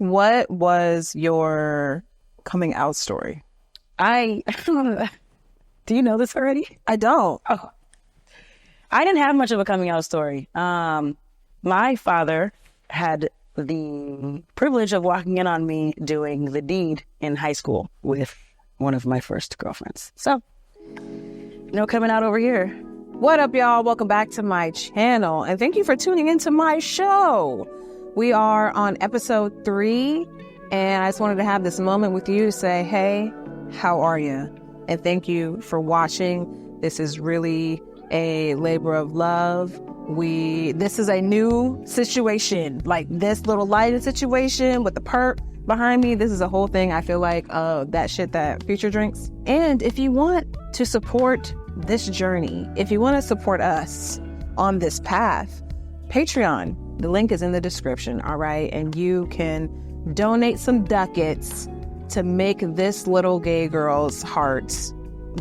What was your coming out story? Do you know this already? I don't. Oh, I didn't have much of a coming out story. My father had the privilege of walking in on me doing the deed in high school with one of my first girlfriends. So, no coming out over here. What up, y'all? Welcome back to my channel, and thank you for tuning into my show. We are on episode 3, and I just wanted to have this moment with you to say, hey, how are you? And thank you for watching. This is really a labor of love. This is a new situation, like this little lighted situation with the perp behind me. This is a whole thing. I feel like that shit that Future drinks. And if you want to support this journey, if you want to support us on this path, Patreon, the link is in the description, all right? And you can donate some ducats to make this little gay girl's heart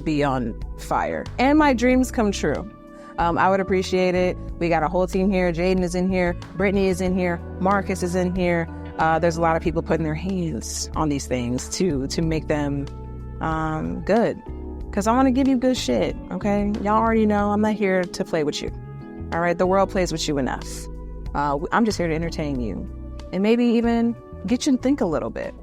be on fire and my dreams come true. I would appreciate it. We got a whole team here. Jayden is in here. Brittney is in here. Marcus is in here. There's a lot of people putting their hands on these things too to make them good. Because I want to give you good shit, okay? Y'all already know I'm not here to play with you. All right? The world plays with you enough. I'm just here to entertain you and maybe even get you to think a little bit,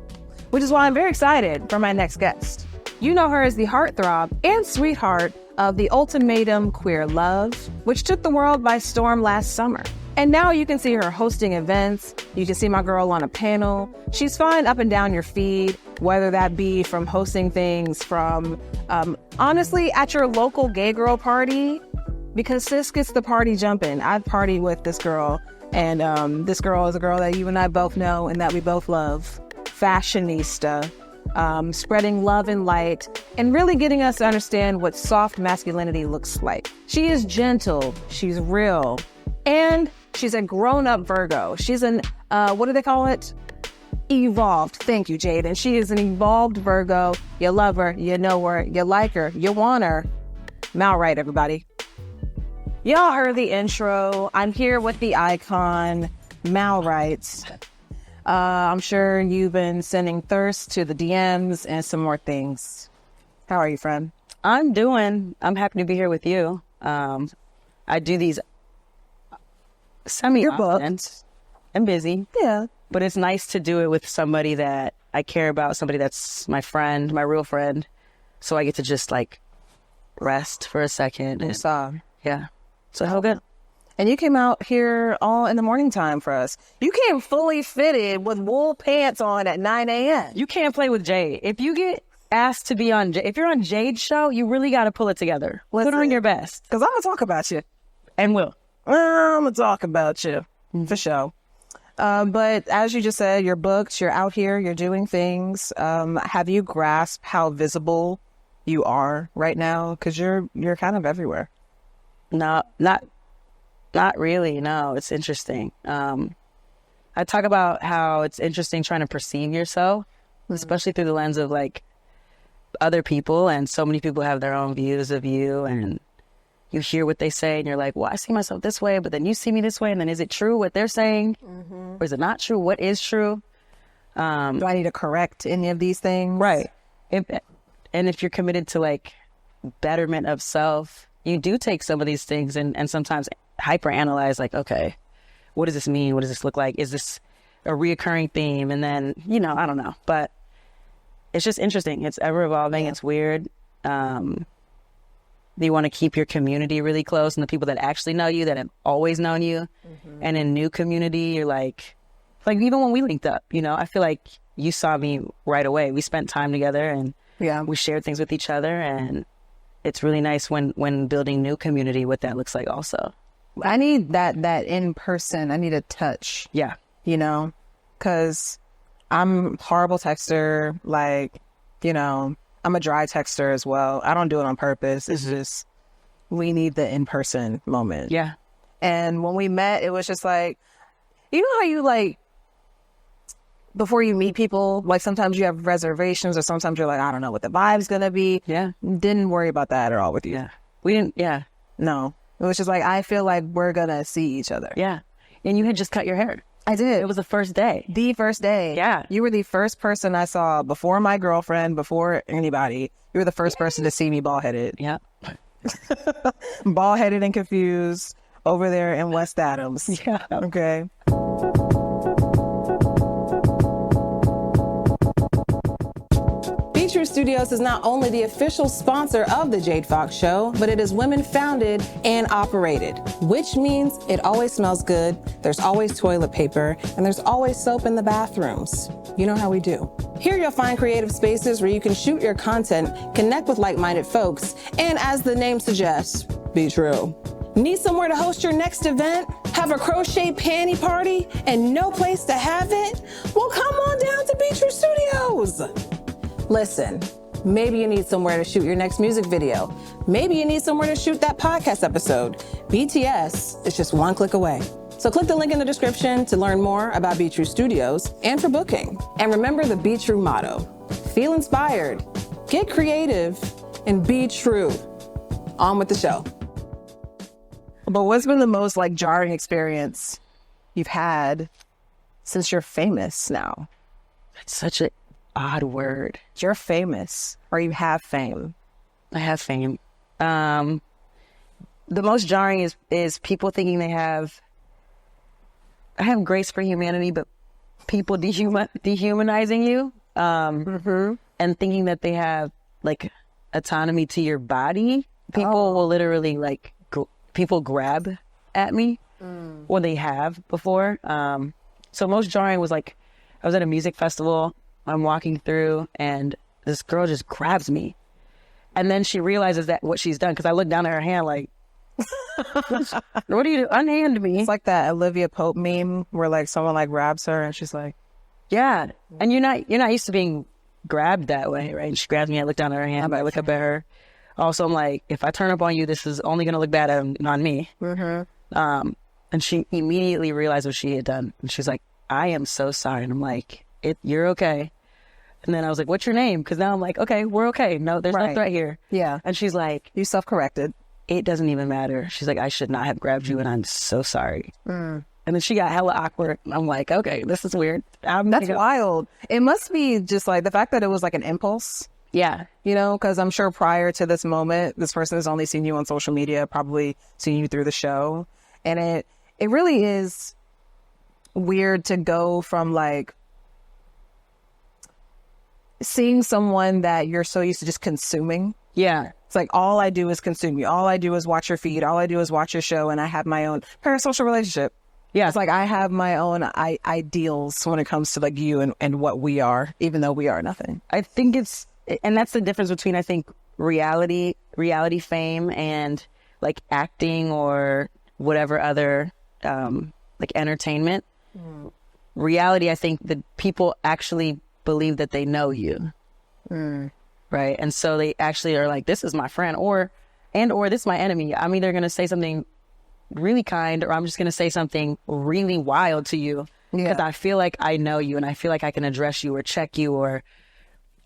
which is why I'm very excited for my next guest. You know her as the heartthrob and sweetheart of the Ultimatum Queer Love, which took the world by storm last summer. And now you can see her hosting events. You can see my girl on a panel. She's fine up and down your feed, whether that be from hosting things from, honestly, at your local gay girl party, because sis gets the party jumping. I've partied with this girl, and this girl is a girl that you and I both know and that we both love. Fashionista. Spreading love and light, and really getting us to understand what soft masculinity looks like. She is gentle, she's real, and she's a grown-up Virgo. She's an, what do they call it? Evolved. Thank you, Jade. And she is an evolved Virgo. You love her, you know her, you like her, you want her. Wright, everybody. Y'all heard the intro. I'm here with the icon, Wright. I'm sure you've been sending thirst to the DMs and some more things. How are you, friend? I'm happy to be here with you. I do these semi-often. I'm busy. Yeah. But it's nice to do it with somebody that I care about, somebody that's my friend, my real friend. So I get to just like rest for a second. And, yeah. So how good. And you came out here all in the morning time for us. You came fully fitted with wool pants on at 9 a.m. You can't play with Jade. If you get asked to be on, if you're on Jade's show, you really got to pull it together. Put on your best. Because I'm going to talk about you. And will. I'm going to talk about you. For sure. But as you just said, you're booked, you're out here, you're doing things. Have you grasped how visible you are right now? Because you're kind of everywhere. No, not really. No, it's interesting. I talk about how it's interesting trying to perceive yourself, especially through the lens of like other people. And so many people have their own views of you, and you hear what they say and you're like, well, I see myself this way, but then you see me this way. And then is it true what they're saying? Or is it not true? What is true? Do I need to correct any of these things? Right. And if you're committed to like betterment of self, you do take some of these things and sometimes hyper analyze, like, okay, what does this mean? What does this look like? Is this a reoccurring theme? And then, I don't know, but it's just interesting. It's ever evolving. It's weird. You want to keep your community really close and the people that actually know you, that have always known you. And in new community, you're like even when we linked up, I feel like you saw me right away. We spent time together and we shared things with each other, and it's really nice when building new community, what that looks like also. I need that in person. I need a touch. Yeah. Because I'm horrible texter. Like, I'm a dry texter as well. I don't do it on purpose. It's just, we need the in-person moment. Yeah. And when we met, it was just like, you know how you like, before you meet people, like sometimes you have reservations or sometimes you're like, I don't know what the vibe's going to be. Yeah. Didn't worry about that at all with you. Yeah. We didn't. Yeah. No. It was just like, I feel like we're going to see each other. Yeah. And you had just cut your hair. I did. It was the first day. The first day. Yeah. You were the first person I saw before my girlfriend, before anybody. You were the first person to see me bald-headed. Yeah. Bald-headed and confused over there in West Adams. Yeah. Okay. True Studios is not only the official sponsor of the Jade Fox Show, but it is women founded and operated, which means it always smells good, there's always toilet paper, and there's always soap in the bathrooms. You know how we do. Here you'll find creative spaces where you can shoot your content, connect with like-minded folks, and as the name suggests, be true. Need somewhere to host your next event? Have a crochet panty party and no place to have it? Well, come on down to Be True Studios. Listen, maybe you need somewhere to shoot your next music video. Maybe you need somewhere to shoot that podcast episode. BTS is just one click away. So click the link in the description to learn more about Be True Studios and for booking. And remember the Be True motto. Feel inspired, get creative, and be true. On with the show. But what's been the most jarring experience you've had since you're famous now? That's such an odd word. You're famous, or you have fame. I have fame. The most jarring is people thinking I have grace for humanity, but people dehumanizing you, and thinking that they have autonomy to your body. People will literally people grab at me, or they have before. So most jarring was I was at a music festival. I'm walking through and this girl just grabs me. And then she realizes that what she's done, because I look down at her hand what do you do? Unhand me. It's like that Olivia Pope meme where someone grabs her and she's like, yeah. And you're not used to being grabbed that way, right? And she grabs me, I look down at her hand, I look up at her. Also, I'm like, if I turn up on you, this is only going to look bad on me. Mm-hmm. And she immediately realized what she had done. And she's like, I am so sorry. And I'm like, you're okay. And then I was like, what's your name? Because now I'm like, okay, we're okay. No, there's no threat here. Yeah. And she's like, you self-corrected. It doesn't even matter. She's like, I should not have grabbed you and I'm so sorry. And then she got hella awkward. I'm like, okay, this is weird. That's wild. It must be just the fact that it was an impulse. Yeah. Because I'm sure prior to this moment, this person has only seen you on social media, probably seen you through the show. And it really is weird to go from seeing someone that you're so used to just consuming. Yeah. It's all I do is consume you. All I do is watch your feed. All I do is watch your show. And I have my own parasocial relationship. Yeah. It's I have my own ideals when it comes to you and what we are, even though we are nothing. I think and that's the difference between, I think, reality fame and acting or whatever other, entertainment. Reality, I think that people actually believe that they know you, right? And so they actually are this is my friend, or this is my enemy. I'm either going to say something really kind, or I'm just going to say something really wild to you because I feel like I know you and I feel like I can address you or check you, or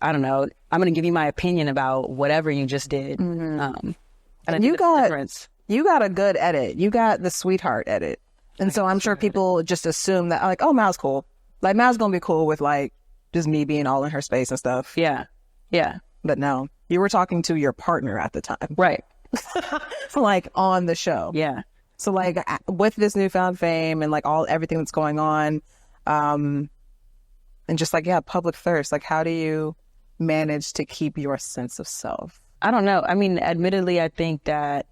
I don't know, I'm going to give you my opinion about whatever you just did. And you got a good edit. You got the sweetheart edit. And so I'm sure people just assume that oh, Mal's cool. Mal's going to be cool with just me being all in her space and stuff. Yeah. Yeah. But no, you were talking to your partner at the time. Right. On the show. Yeah. So with this newfound fame and everything that's going on, and just public thirst, how do you manage to keep your sense of self? I don't know. I mean, admittedly, I think that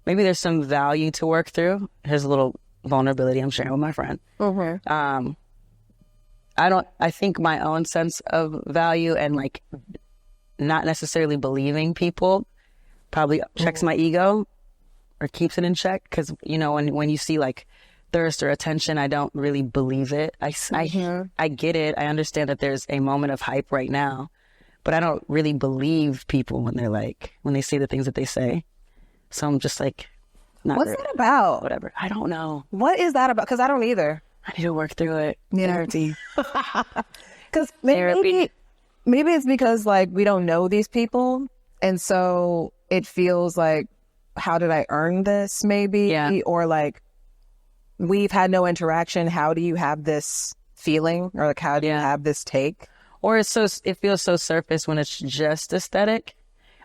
maybe there's some value to work through. Here's a little vulnerability I'm sharing with my friend. Mm-hmm. I think my own sense of value and not necessarily believing people probably checks my ego or keeps it in check. Because, when you see thirst or attention, I don't really believe it. I get it. I understand that there's a moment of hype right now, but I don't really believe people when they're when they say the things that they say. So I'm just not what's that about? Whatever. I don't know. What is that about? Because I don't either. I need to work through it. Therapy. Because maybe it's because we don't know these people, and so it feels how did I earn this? Maybe, or we've had no interaction. How do you have this feeling, or like how do you have this take? Or it feels so surface when it's just aesthetic.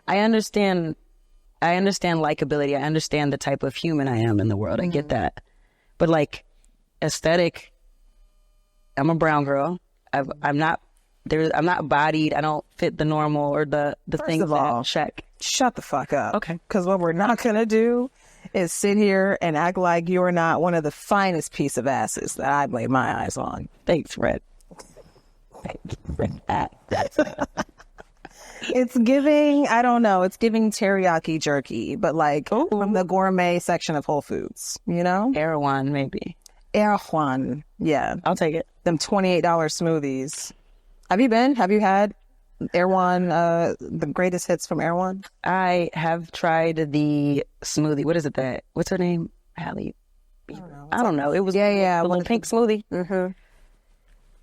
I understand likability. I understand the type of human I am in the world. I get that. But like aesthetic, I'm a brown girl. I'm not bodied. I don't fit the normal or the things of all, check. Shut the fuck up. Okay. Because what we're not going to do is sit here and act like you're not one of the finest piece of asses that I laid my eyes on. Thanks, Red. It's giving, I don't know, it's giving teriyaki jerky, but like from the gourmet section of Whole Foods, you know? Erewhon, maybe. Erewhon, yeah. I'll take it. Them $28 smoothies. Have you had Erewhon, the greatest hits from Erewhon? I have tried the smoothie. What is it what's her name? Hallie. I don't know. It was the little pink smoothie. Mm-hmm.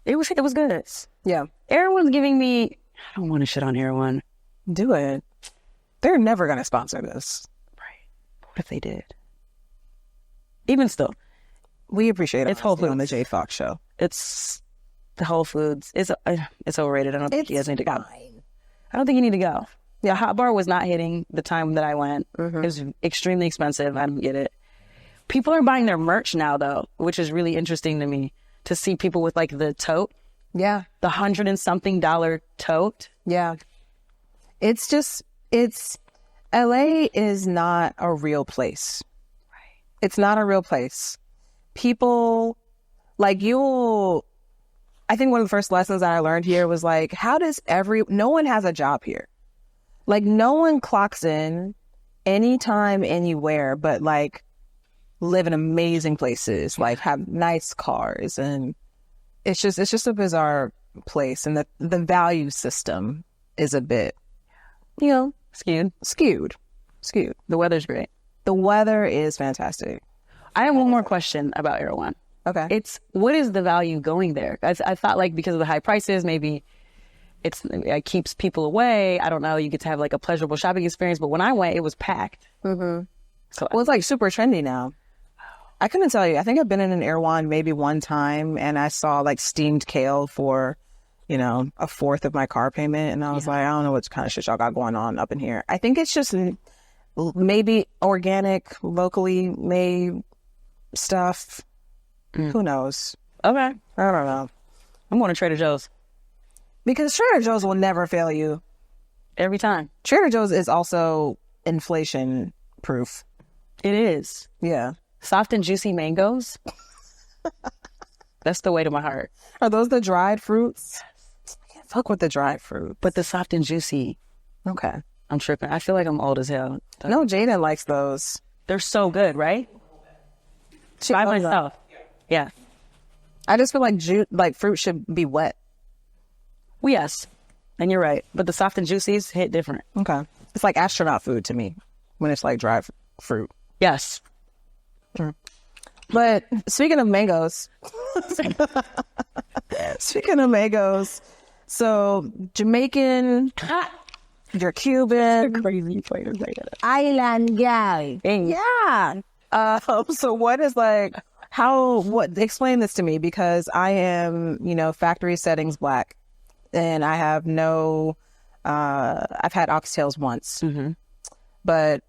It was good. Yeah. Erewhon's giving me, I don't want to shit on Erewhon. Do it. They're never going to sponsor this. Right. What if they did? Even still. We appreciate it. It's Whole Foods on the Jade Fox show. It's the Whole Foods. It's overrated. I don't think you guys need to go. Fine. I don't think you need to go. Yeah, Hot Bar was not hitting the time that I went. It was extremely expensive. I don't get it. People are buying their merch now, though, which is really interesting to me to see people with like the tote. Yeah. The $100 and something tote. Yeah. It's LA is not a real place. Right. It's not a real place. People like I think one of the first lessons that I learned here was like, no one has a job here. Like no one clocks in anytime, anywhere, but like live in amazing places, like have nice cars, and it's just a bizarre place, and the value system is a bit, skewed. The weather's great. The weather is fantastic. I have one more question about Erewhon. Okay. What is the value going there? I thought like because of the high prices, maybe it keeps people away. I don't know. You get to have like a pleasurable shopping experience, but when I went, it was packed. Mm-hmm. So it's like super trendy now. I couldn't tell you. I think I've been in an Erewhon maybe one time, and I saw like steamed kale for, a fourth of my car payment, and I was like, I don't know what kind of shit y'all got going on up in here. I think it's just maybe organic, locally made stuff. Who knows? Okay. I don't know. I'm going to Trader Joe's. Because Trader Joe's will never fail you. Every time. Trader Joe's is also inflation proof. It is. Yeah. Soft and juicy mangoes. That's the way to my heart. Are those the dried fruits? I can't fuck with the dried fruit. But the soft and juicy. Okay. I'm tripping. I feel like I'm old as hell. No, Jayden likes those. They're so good, right? By myself. Yeah. I just feel like fruit should be wet. Well, yes. And you're right. But the soft and juicies hit different. Okay. It's like astronaut food to me when it's like dried fruit. Yes. But speaking of mangoes, so Jamaican, you're Cuban, Crazy players. island guy. Yeah. So what is like, explain this to me, because I am, factory settings Black, and I have I've had oxtails once, but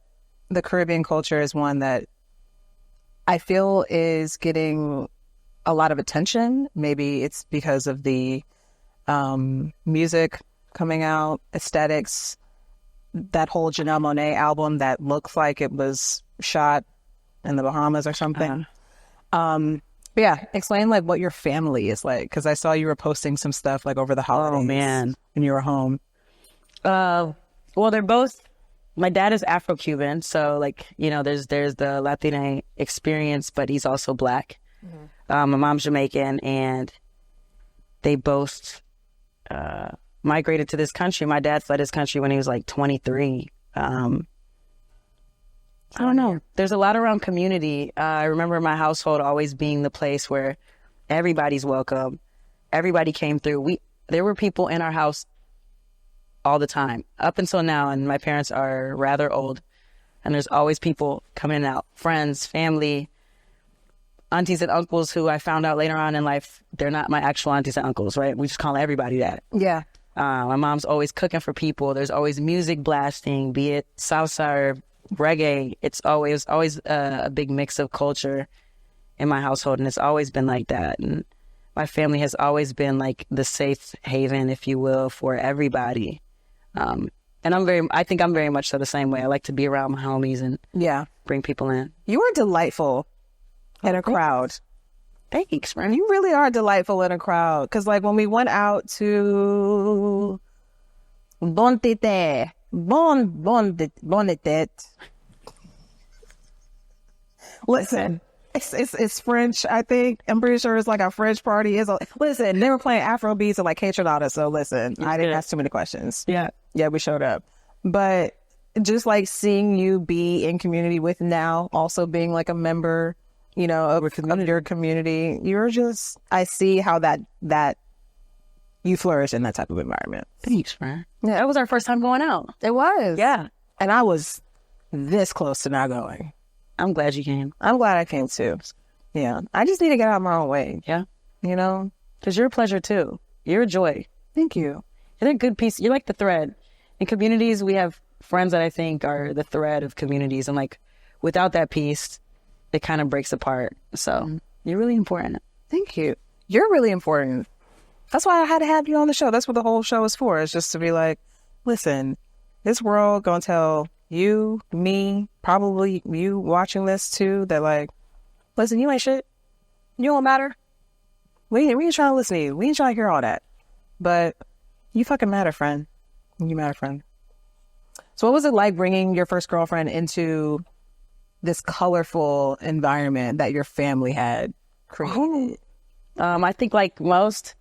the Caribbean culture is one that I feel is getting a lot of attention. Maybe it's because of the music coming out, aesthetics, that whole Janelle Monáe album that looks like it was shot in the Bahamas or something. But yeah, explain like what your family is like, because I saw you were posting some stuff like over the holidays. Oh man, when you were home. Well, they're both. My dad is Afro-Cuban, so like there's the Latina experience, but he's also Black. My mom's Jamaican, and they both migrated to this country. My dad fled his country when he was like 23. I don't know. There's a lot around community. I remember my household always being the place where everybody's welcome. Everybody came through. There were people in our house all the time, up until now, and my parents are rather old, and there's always people coming out, friends, family. aunties and uncles who I found out later on in life, they're not my actual aunties and uncles, right? We just call everybody that. Yeah. My mom's always cooking for people. There's always music blasting, be it salsa or reggae. It's always a big mix of culture in my household, and it's always been like that. And my family has always been like the safe haven, if you will, for everybody. And I think I'm very much so the same way. I like to be around my homies and bring people in. You are delightful in a crowd. Thanks, man. You really are delightful in a crowd. Because, like, when we went out to Bonete, listen, it's French, I think. I'm pretty sure it's like a French party. Listen, they were playing Afro beats and like K-Tronada, so listen, I didn't ask too many questions. Yeah, we showed up. But just like seeing you be in community with now, also being like a member, you know, of your community, I see how that you flourish in that type of environment. Thanks, man. Yeah, that was our first time going out. It was. Yeah. And I was this close to not going. I'm glad you came. I'm glad I came too. Yeah. I just need to get out of my own way. Yeah. You know? Because you're a pleasure too. You're a joy. Thank you. You're a good piece. You're like the thread. In communities, we have friends that I think are the thread of communities. And like, without that piece, it kind of breaks apart. So you're really important. Thank you. You're really important. That's why I had to have you on the show. That's what the whole show is for. It's just to be like, listen, this world gonna tell you, me, probably you watching this too, that like, listen, you ain't shit. You don't matter. We ain't trying to listen to you. We ain't trying to hear all that. But you fucking matter, friend. You matter, friend. So what was it like bringing your first girlfriend into this colorful environment that your family had created? I think like most,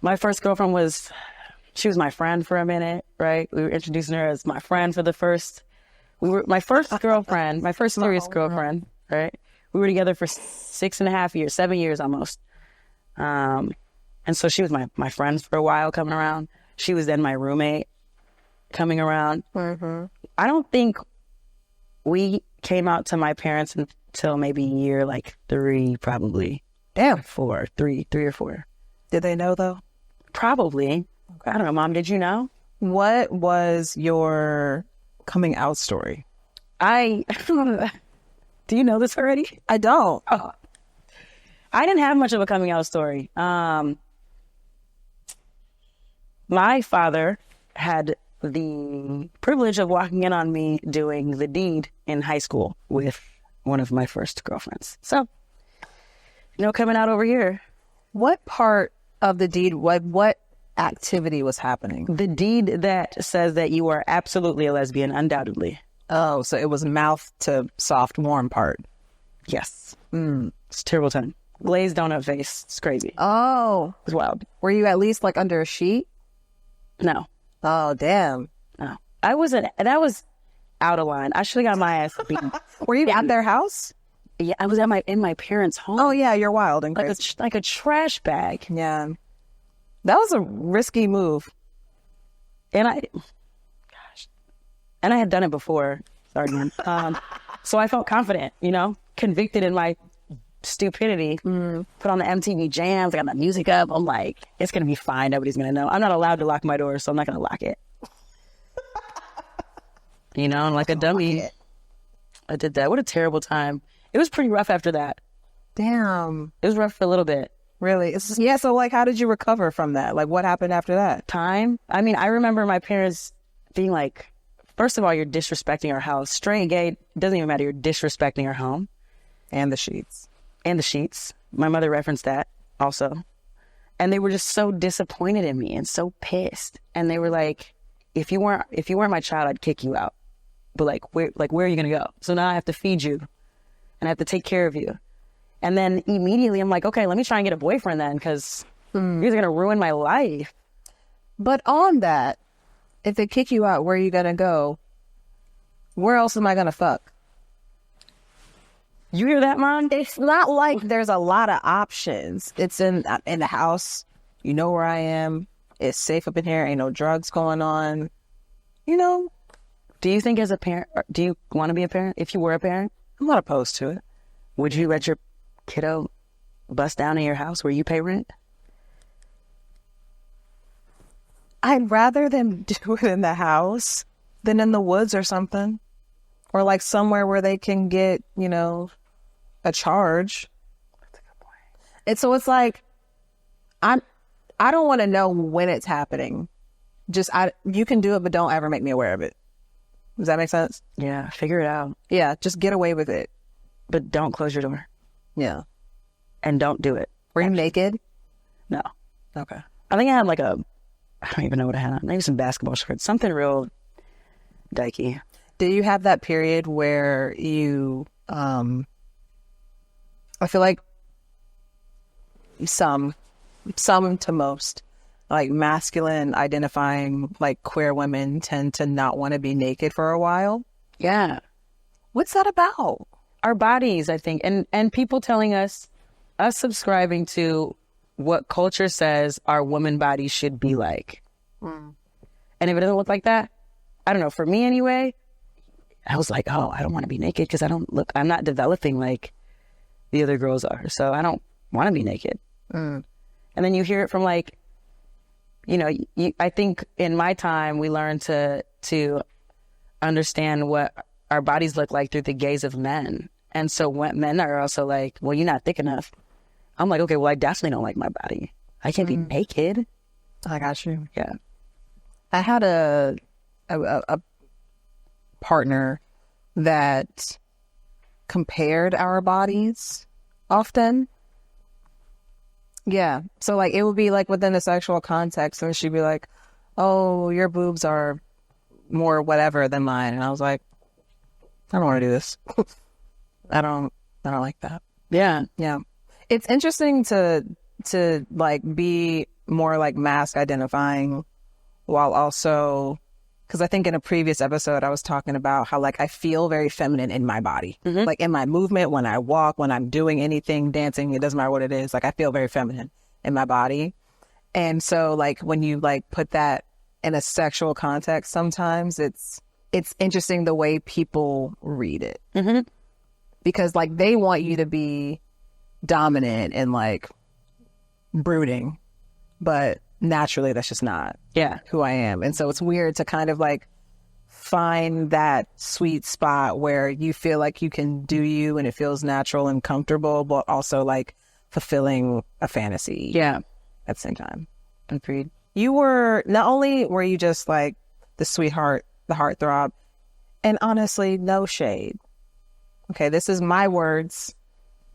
my first girlfriend she was my friend for a minute, right? We were introducing her as my friend for my first girlfriend, my first serious girlfriend, right? We were together for 6.5 years, 7 years almost. And so she was my friend for a while coming around. She was then my roommate coming around. Mm-hmm. I don't think we came out to my parents until maybe year like 3, probably. Damn. 4, 3 or 4. Did they know though? Probably. Okay. I don't know, Mom, did you know? What was your coming out story? Do you know this already? I don't. Oh. I didn't have much of a coming out story. My father had the privilege of walking in on me doing the deed in high school with one of my first girlfriends. So, coming out over here. What part of the deed, what activity was happening? The deed that says that you are absolutely a lesbian, undoubtedly. Oh, so it was mouth to soft, warm part. Yes. It's a terrible time. Glazed donut face. It's crazy. Oh. It's wild. Were you at least like under a sheet? No. Oh, damn. No. That was out of line. I should have got my ass beaten. Were you at their house? Yeah, I was in my parents' home. Oh, yeah, you're wild and crazy. Like a trash bag. Yeah. That was a risky move. And I had done it before. Sorry, man. So I felt confident, convicted in my stupidity. Put on the MTV jams. I got my music up. I'm like, it's going to be fine. Nobody's going to know. I'm not allowed to lock my door, so I'm not going to lock it. Like a dummy. I did that. What a terrible time. It was pretty rough after that. Damn. It was rough for a little bit. Really? So like, how did you recover from that? Like, what happened after that? Time. I mean, I remember my parents being like, first of all, you're disrespecting our house. Straight, gay, doesn't even matter. You're disrespecting our home. And the sheets. My mother referenced that also. And they were just so disappointed in me and so pissed. And they were like, if you weren't my child, I'd kick you out. But where are you going to go? So now I have to feed you and I have to take care of you. And then immediately I'm like, okay, let me try and get a boyfriend then, because you're going to ruin my life. But on that, if they kick you out, where are you going to go? Where else am I going to fuck? You hear that, Mom? It's not like there's a lot of options. It's in the house. You know where I am. It's safe up in here. Ain't no drugs going on. Do you think as a parent, do you want to be a parent? If you were a parent? I'm not opposed to it. Would you let your kiddo bust down in your house where you pay rent? I'd rather them do it in the house than in the woods or something. Or like somewhere where they can get, you know, a charge. That's a good point. And so it's like, I don't want to know when it's happening. Just, you can do it, but don't ever make me aware of it. Does that make sense? Yeah, figure it out. Yeah, just get away with it. But don't close your door. Yeah. And don't do it. Were you naked? No. Okay. I think I had like I don't even know what I had on. Maybe some basketball shorts. Something real dykey. Did you have that period where you, I feel like some to most, like masculine identifying like queer women tend to not want to be naked for a while? Yeah. What's that about? Our bodies, I think, and people telling us subscribing to what culture says our woman body should be like. And if it doesn't look like that, I don't know, for me anyway, I was like, oh, I don't want to be naked because I'm not developing like the other girls are. So I don't want to be naked. And then you hear it from like, you know, I think in my time, we learned to understand what our bodies look like through the gaze of men. And so when men are also like, well, you're not thick enough. I'm like, okay, well, I definitely don't like my body. I can't be naked. I got you. Yeah. I had a partner that compared our bodies often. Yeah. So like it would be like within the sexual context and she'd be like, oh, your boobs are more whatever than mine. And I was like, I don't want to do this. I don't like that. Yeah. Yeah. It's interesting to like be more like mask identifying while also, because I think in a previous episode I was talking about how like I feel very feminine in my body, like in my movement, when I walk, when I'm doing anything, dancing, it doesn't matter what it is. Like I feel very feminine in my body. And so like when you like put that in a sexual context, sometimes it's interesting the way people read it. Because like they want you to be dominant and like brooding, but naturally that's just not who I am. And so it's weird to kind of like find that sweet spot where you feel like you can do you and it feels natural and comfortable, but also like fulfilling a fantasy at the same time. Agreed. You were, not only were you just like the sweetheart, the heartthrob, and honestly, no shade. Okay, this is my words.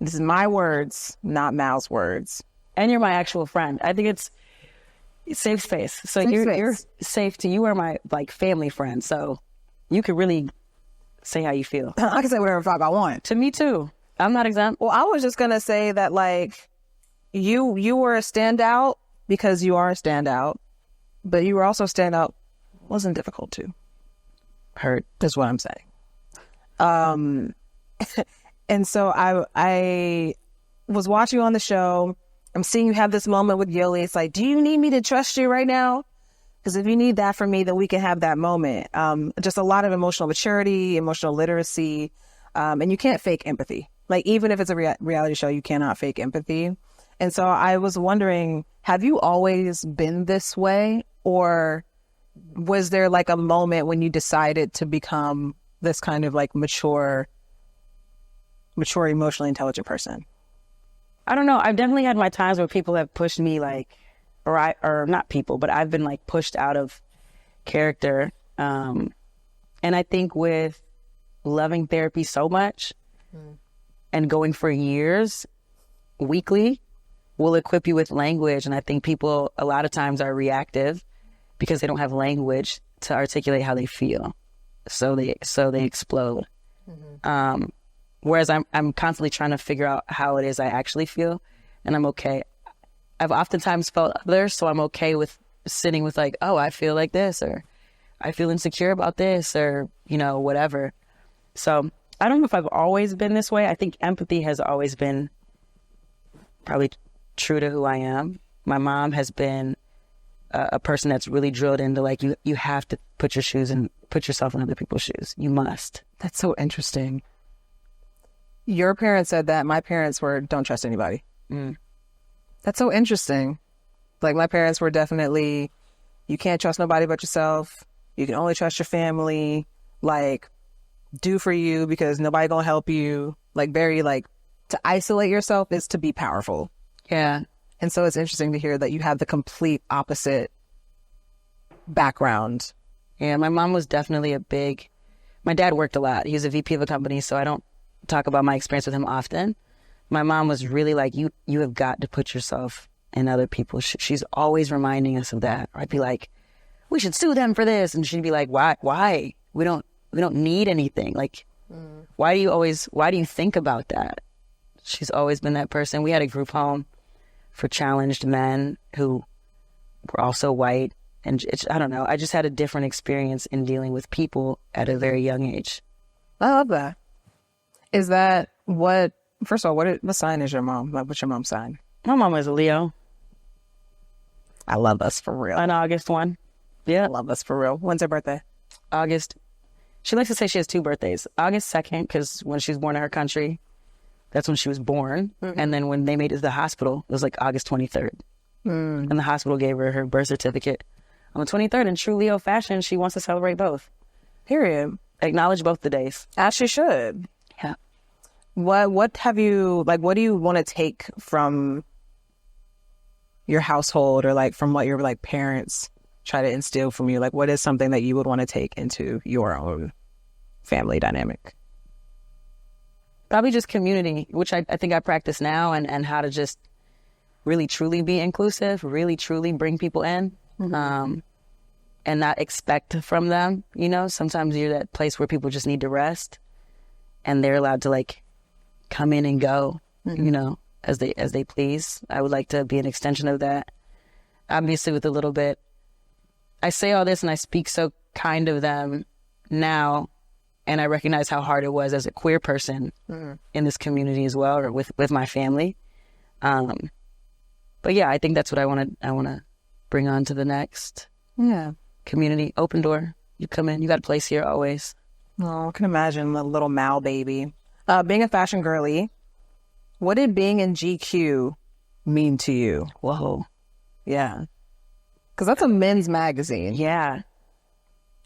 This is my words, not Mal's words. And you're my actual friend. I think it's safe space. So you're safe to, you are my like family friend. So you could really say how you feel. I can say whatever the fuck I want. To me too. I'm not exempt. Well, I was just going to say that like you were a standout because you are a standout, but you were also a standout. Wasn't difficult to. Hurt. Is what I'm saying. And so I was watching you on the show. I'm seeing you have this moment with Yoli. It's like, do you need me to trust you right now? Because if you need that from me, then we can have that moment. Just a lot of emotional maturity, emotional literacy, and you can't fake empathy. Like even if it's a reality show, you cannot fake empathy. And so I was wondering, have you always been this way? Or was there like a moment when you decided to become this kind of like mature, emotionally intelligent person? I don't know. I've definitely had my times where people have pushed me like, or not people, but I've been like pushed out of character. And I think with loving therapy so much and going for years weekly will equip you with language. And I think people a lot of times are reactive because they don't have language to articulate how they feel. So they explode. Whereas I'm constantly trying to figure out how it is I actually feel, and I'm okay. I've oftentimes felt others, so I'm okay with sitting with like, oh, I feel like this, or I feel insecure about this, or, you know, whatever. So I don't know if I've always been this way. I think empathy has always been probably true to who I am. My mom has been a person that's really drilled into like, you have to put yourself in other people's shoes. You must. That's so interesting. Your parents said that. My parents were, don't trust anybody. That's so interesting. Like, my parents were definitely, you can't trust nobody but yourself. You can only trust your family. Like, do for you because nobody gonna help you. Like, very, like, to isolate yourself is to be powerful. Yeah. And so it's interesting to hear that you have the complete opposite background. Yeah, my mom was definitely my dad worked a lot. He was a VP of a company, so I don't talk about my experience with him often. My mom was really like, you have got to put yourself in other people. She's always reminding us of that. Or I'd be like, we should sue them for this. And she'd be like, why? We don't need anything. Like, why do you think about that? She's always been that person. We had a group home for challenged men who were also white. And I don't know. I just had a different experience in dealing with people at a very young age. I love that. Is that first of all, what sign is your mom? Like, what's your mom's sign? My mom is a Leo. I love us for real. An August one. Yeah. I love us for real. When's her birthday? August. She likes to say she has 2 birthdays. August 2nd, because when she was born in her country, that's when she was born. And then when they made it to the hospital, it was like August 23rd. And the hospital gave her birth certificate on the 23rd. In true Leo fashion, she wants to celebrate both. Period. Acknowledge both the days. As she should. Yeah. What have you, like, what do you want to take from your household or like from what your like parents try to instill from you? Like, what is something that you would want to take into your own family dynamic? Probably just community, which I think I practice now, and how to just really truly be inclusive, really truly bring people in, and not expect from them. You know, sometimes you're that place where people just need to rest and they're allowed to like come in and go, you know, as they please. I would like to be an extension of that. Obviously with a little bit, I say all this and I speak so kind of them now, and I recognize how hard it was as a queer person in this community as well, or with my family. But yeah, I think that's what I want to bring on to the next. Yeah. Community, open door. You come in, you got a place here always. Oh, I can imagine the little Mal baby. Being a fashion girly, what did being in GQ mean to you? Whoa. Yeah. Because that's a men's magazine. Yeah.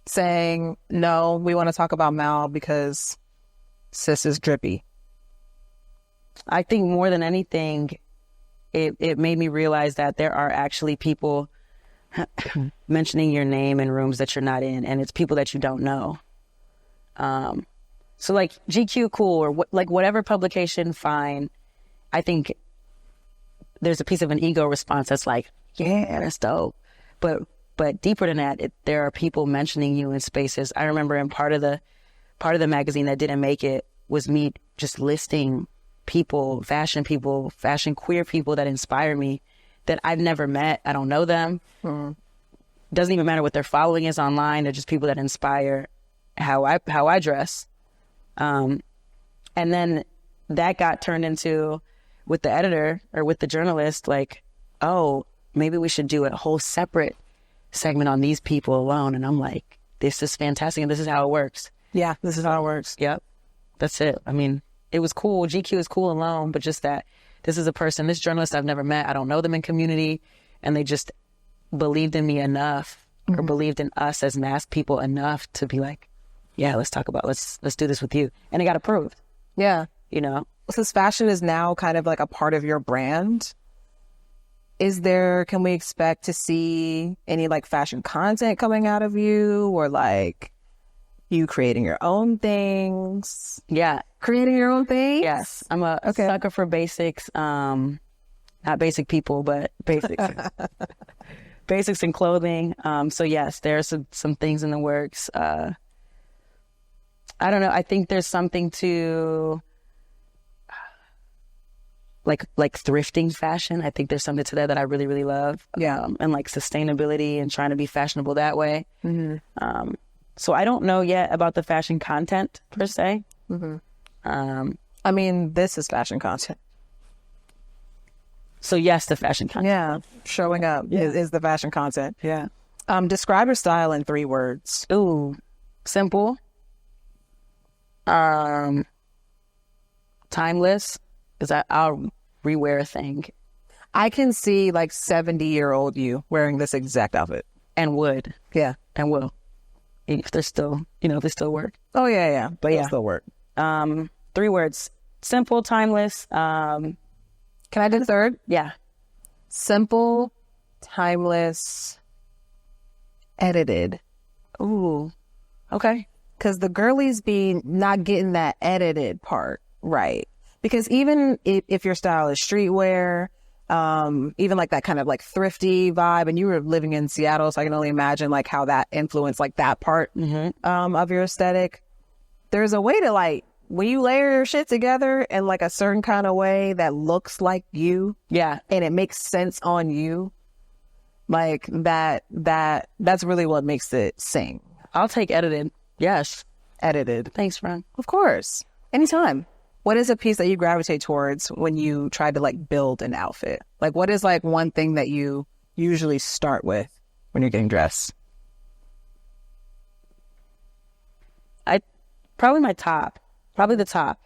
Saying, no, we want to talk about Mal because sis is drippy. I think more than anything, it made me realize that there are actually people mentioning your name in rooms that you're not in, and it's people that you don't know. So like GQ, cool, or whatever publication, fine. I think there's a piece of an ego response that's like, yeah, that's dope. But deeper than that, there are people mentioning you in spaces. I remember in part of the magazine that didn't make it was me just listing people, fashion queer people that inspire me that I've never met. I don't know them. Doesn't even matter what their following is online. They're just people that inspire how I dress. And then that got turned into, with the editor or with the journalist, like, oh, maybe we should do a whole separate segment on these people alone. And I'm like, this is fantastic, and this is how it works. Yeah, this is how it works. Yep. That's it. I mean, it was cool. GQ is cool alone, but just that this is a person, this journalist I've never met. I don't know them in community, and they just believed in me enough, or believed in us as masked people enough to be like, yeah, let's do this with you. And it got approved. Yeah. You know? Since fashion is now kind of like a part of your brand, can we expect to see any like fashion content coming out of you, or like you creating your own things? Yeah. Creating your own things? Yes. I'm a sucker for basics. Not basic people, but basics. Basics in clothing. So yes, there are some things in the works. I don't know. I think there's something to like thrifting fashion. I think there's something to that I really, really love. Yeah. And like sustainability and trying to be fashionable that way. So I don't know yet about the fashion content per se. I mean, this is fashion content. So yes, the fashion content. Yeah. Showing up is the fashion content. Yeah. Describe your style in 3 words. Ooh, simple. timeless, because I'll rewear a thing. I can see like 70-year-old you wearing this exact outfit. And would. Yeah. And will. If they're still, if they still work. Oh, yeah. But They'll still work. 3 words. Simple, timeless. Can I do the third? Yeah. Simple, timeless, edited. Ooh. Okay. Because the girlies be not getting that edited part right. Because even if your style is streetwear, even like that kind of like thrifty vibe, and you were living in Seattle, so I can only imagine like how that influenced like that part of your aesthetic. There's a way to like, when you layer your shit together in like a certain kind of way that looks like you, yeah, and it makes sense on you, like that's really what makes it sing. I'll take edited. Yes. Edited. Thanks, friend. Of course. Anytime. What is a piece that you gravitate towards when you try to like build an outfit? Like what is like one thing that you usually start with when you're getting dressed? Probably my top. Probably the top.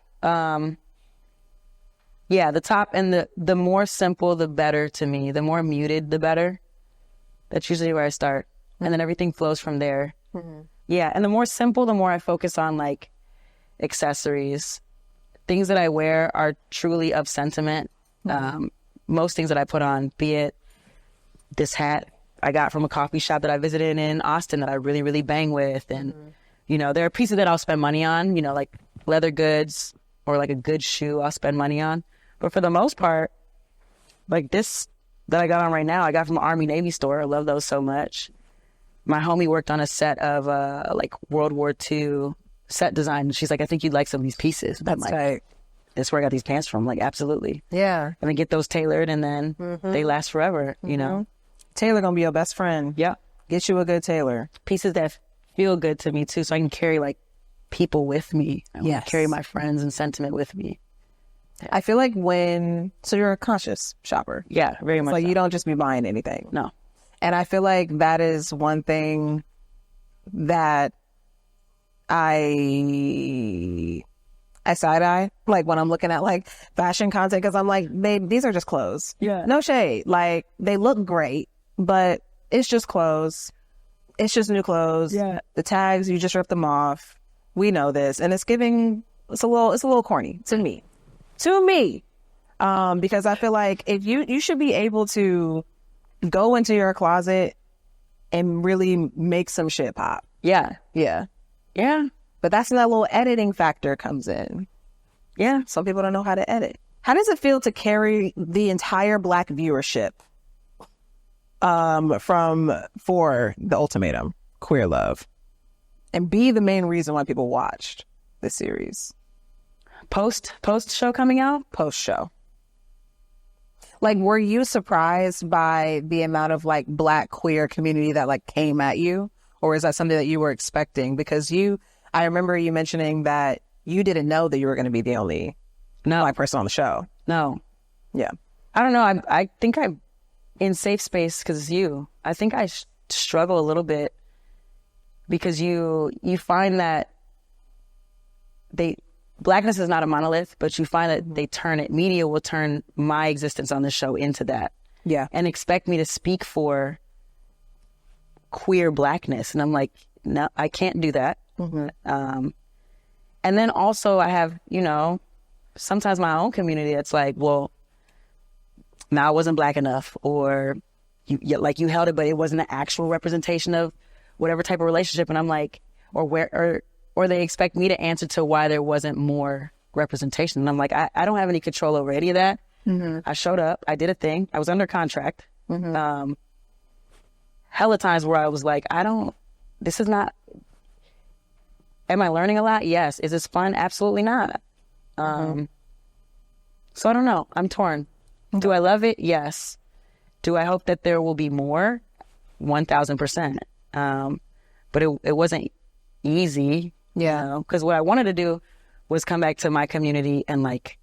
Yeah, the top, and the more simple, the better to me. The more muted, the better. That's usually where I start. And then everything flows from there. Mm-hmm. Yeah, and the more simple, the more I focus on like accessories. Things that I wear are truly of sentiment. Mm-hmm. Most things that I put on, be it this hat I got from a coffee shop that I visited in Austin that I really, really bang with. And, there are pieces that I'll spend money on, like leather goods or like a good shoe I'll spend money on. But for the most part, like this that I got on right now, I got from an Army Navy store. I love those so much. My homie worked on a set of like World War II set design. She's like, I think you'd like some of these pieces. That's like, right. That's where I got these pants from. Like, absolutely. Yeah. And then get those tailored, and then they last forever, Tailor gonna be your best friend. Yeah. Get you a good tailor. Pieces that feel good to me too, so I can carry like people with me. I want to carry my friends and sentiment with me. I feel like so you're a conscious shopper. Yeah, very much. Like you don't just be buying anything. No. And I feel like that is one thing that I side-eye, like when I'm looking at like fashion content, because I'm like, babe, these are just clothes. Yeah. No shade. Like they look great, but it's just clothes. It's just new clothes. Yeah. The tags, you just rip them off. We know this. And it's a little corny to me. Because I feel like if you should be able to go into your closet and really make some shit pop. Yeah. Yeah. Yeah. But that's when that little editing factor comes in. Yeah. Some people don't know how to edit. How does it feel to carry the entire Black viewership for the Ultimatum, Queer Love, and be the main reason why people watched this series? Post show coming out? Post show. Like, were you surprised by the amount of like Black queer community that like came at you? Or is that something that you were expecting? Because I remember you mentioning that you didn't know that you were going to be the only Black person on the show. No. Yeah. I don't know. I think I'm in safe space because it's you. I think I struggle a little bit because you find that Blackness is not a monolith, but you find that media will turn my existence on the show into that. Yeah. And expect me to speak for queer Blackness. And I'm like, no, I can't do that. Mm-hmm. And then also I have, sometimes my own community that's like, well, now I wasn't Black enough, or you held it, but it wasn't an actual representation of whatever type of relationship. And I'm like, or they expect me to answer to why there wasn't more representation. And I'm like, I don't have any control over any of that. Mm-hmm. I showed up, I did a thing, I was under contract. Mm-hmm. Hella times where I was like, this is not, am I learning a lot? Yes. Is this fun? Absolutely not. So I don't know. I'm torn. Do I love it? Yes. Do I hope that there will be more? 1,000%. But it wasn't easy. Yeah. Because what I wanted to do was come back to my community and like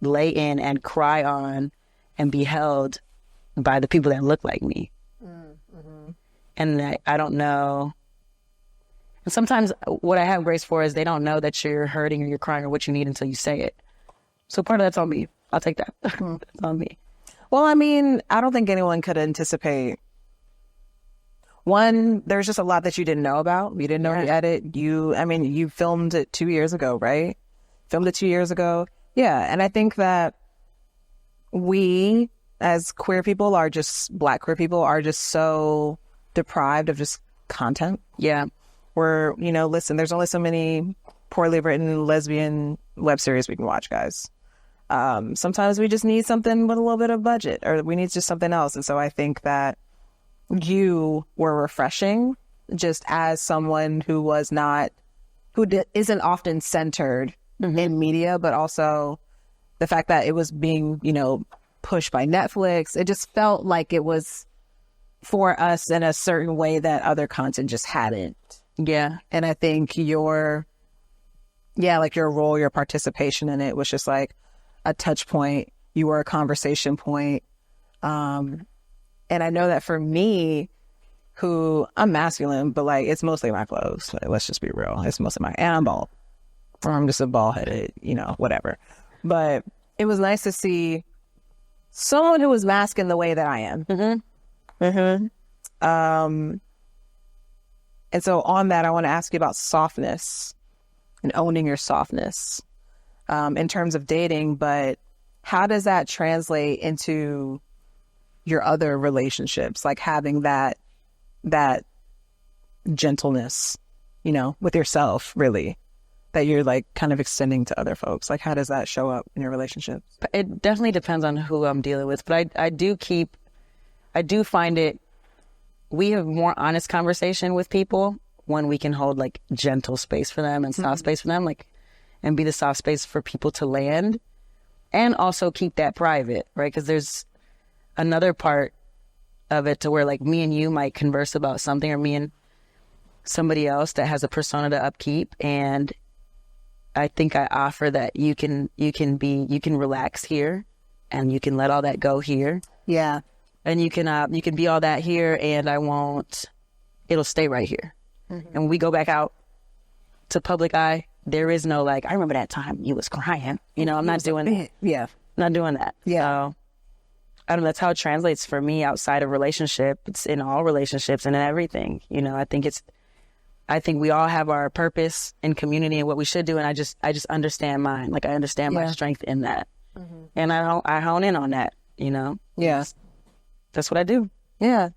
lay in and cry on and be held by the people that look like me. Mm-hmm. And I don't know. And sometimes what I have grace for is they don't know that you're hurting or you're crying or what you need until you say it. So part of that's on me. I'll take that. That's on me. Well, I mean, I don't think anyone could anticipate. One, there's just a lot that you didn't know about. You didn't know the edit. You filmed it 2 years ago, right? Filmed it 2 years ago. Yeah. And I think that we, as queer people, Black queer people, are just so deprived of just content. Yeah. Where, listen, there's only so many poorly written lesbian web series we can watch, guys. Sometimes we just need something with a little bit of budget, or we need just something else. And so I think that you were refreshing, just as someone who isn't often centered in media, but also the fact that it was being, pushed by Netflix. It just felt like it was for us in a certain way that other content just hadn't. Yeah. And I think your role, your participation in it was just like a touch point. You were a conversation point. And I know that for me, who I'm masculine, but like, it's mostly my clothes. Let's just be real. It's mostly and I'm bald. Or I'm just a bald-headed, whatever. But it was nice to see someone who was masking the way that I am. And so on that, I want to ask you about softness and owning your softness in terms of dating. But how does that translate into your other relationships? Like having that gentleness, with yourself, really, that you're like kind of extending to other folks. Like, how does that show up in your relationships? It definitely depends on who I'm dealing with, but I do find it, we have more honest conversation with people when we can hold like gentle space for them and soft space for them, like, and be the soft space for people to land, and also keep that private, right? Because there's another part of it to where like me and you might converse about something, or me and somebody else that has a persona to upkeep, and I think I offer that you can relax here, and you can let all that go here. Yeah. And you can be all that here, and it'll stay right here. And when we go back out to public eye, there is no like, I remember that time you was crying. I'm not doing that. Yeah. Not doing that. Yeah. So, I don't know, that's how it translates for me outside of relationship. It's in all relationships and in everything. I think we all have our purpose in community and what we should do. And I just understand mine. Like, I understand my strength in that. And I hone in on that, Yeah. That's what I do. Yeah.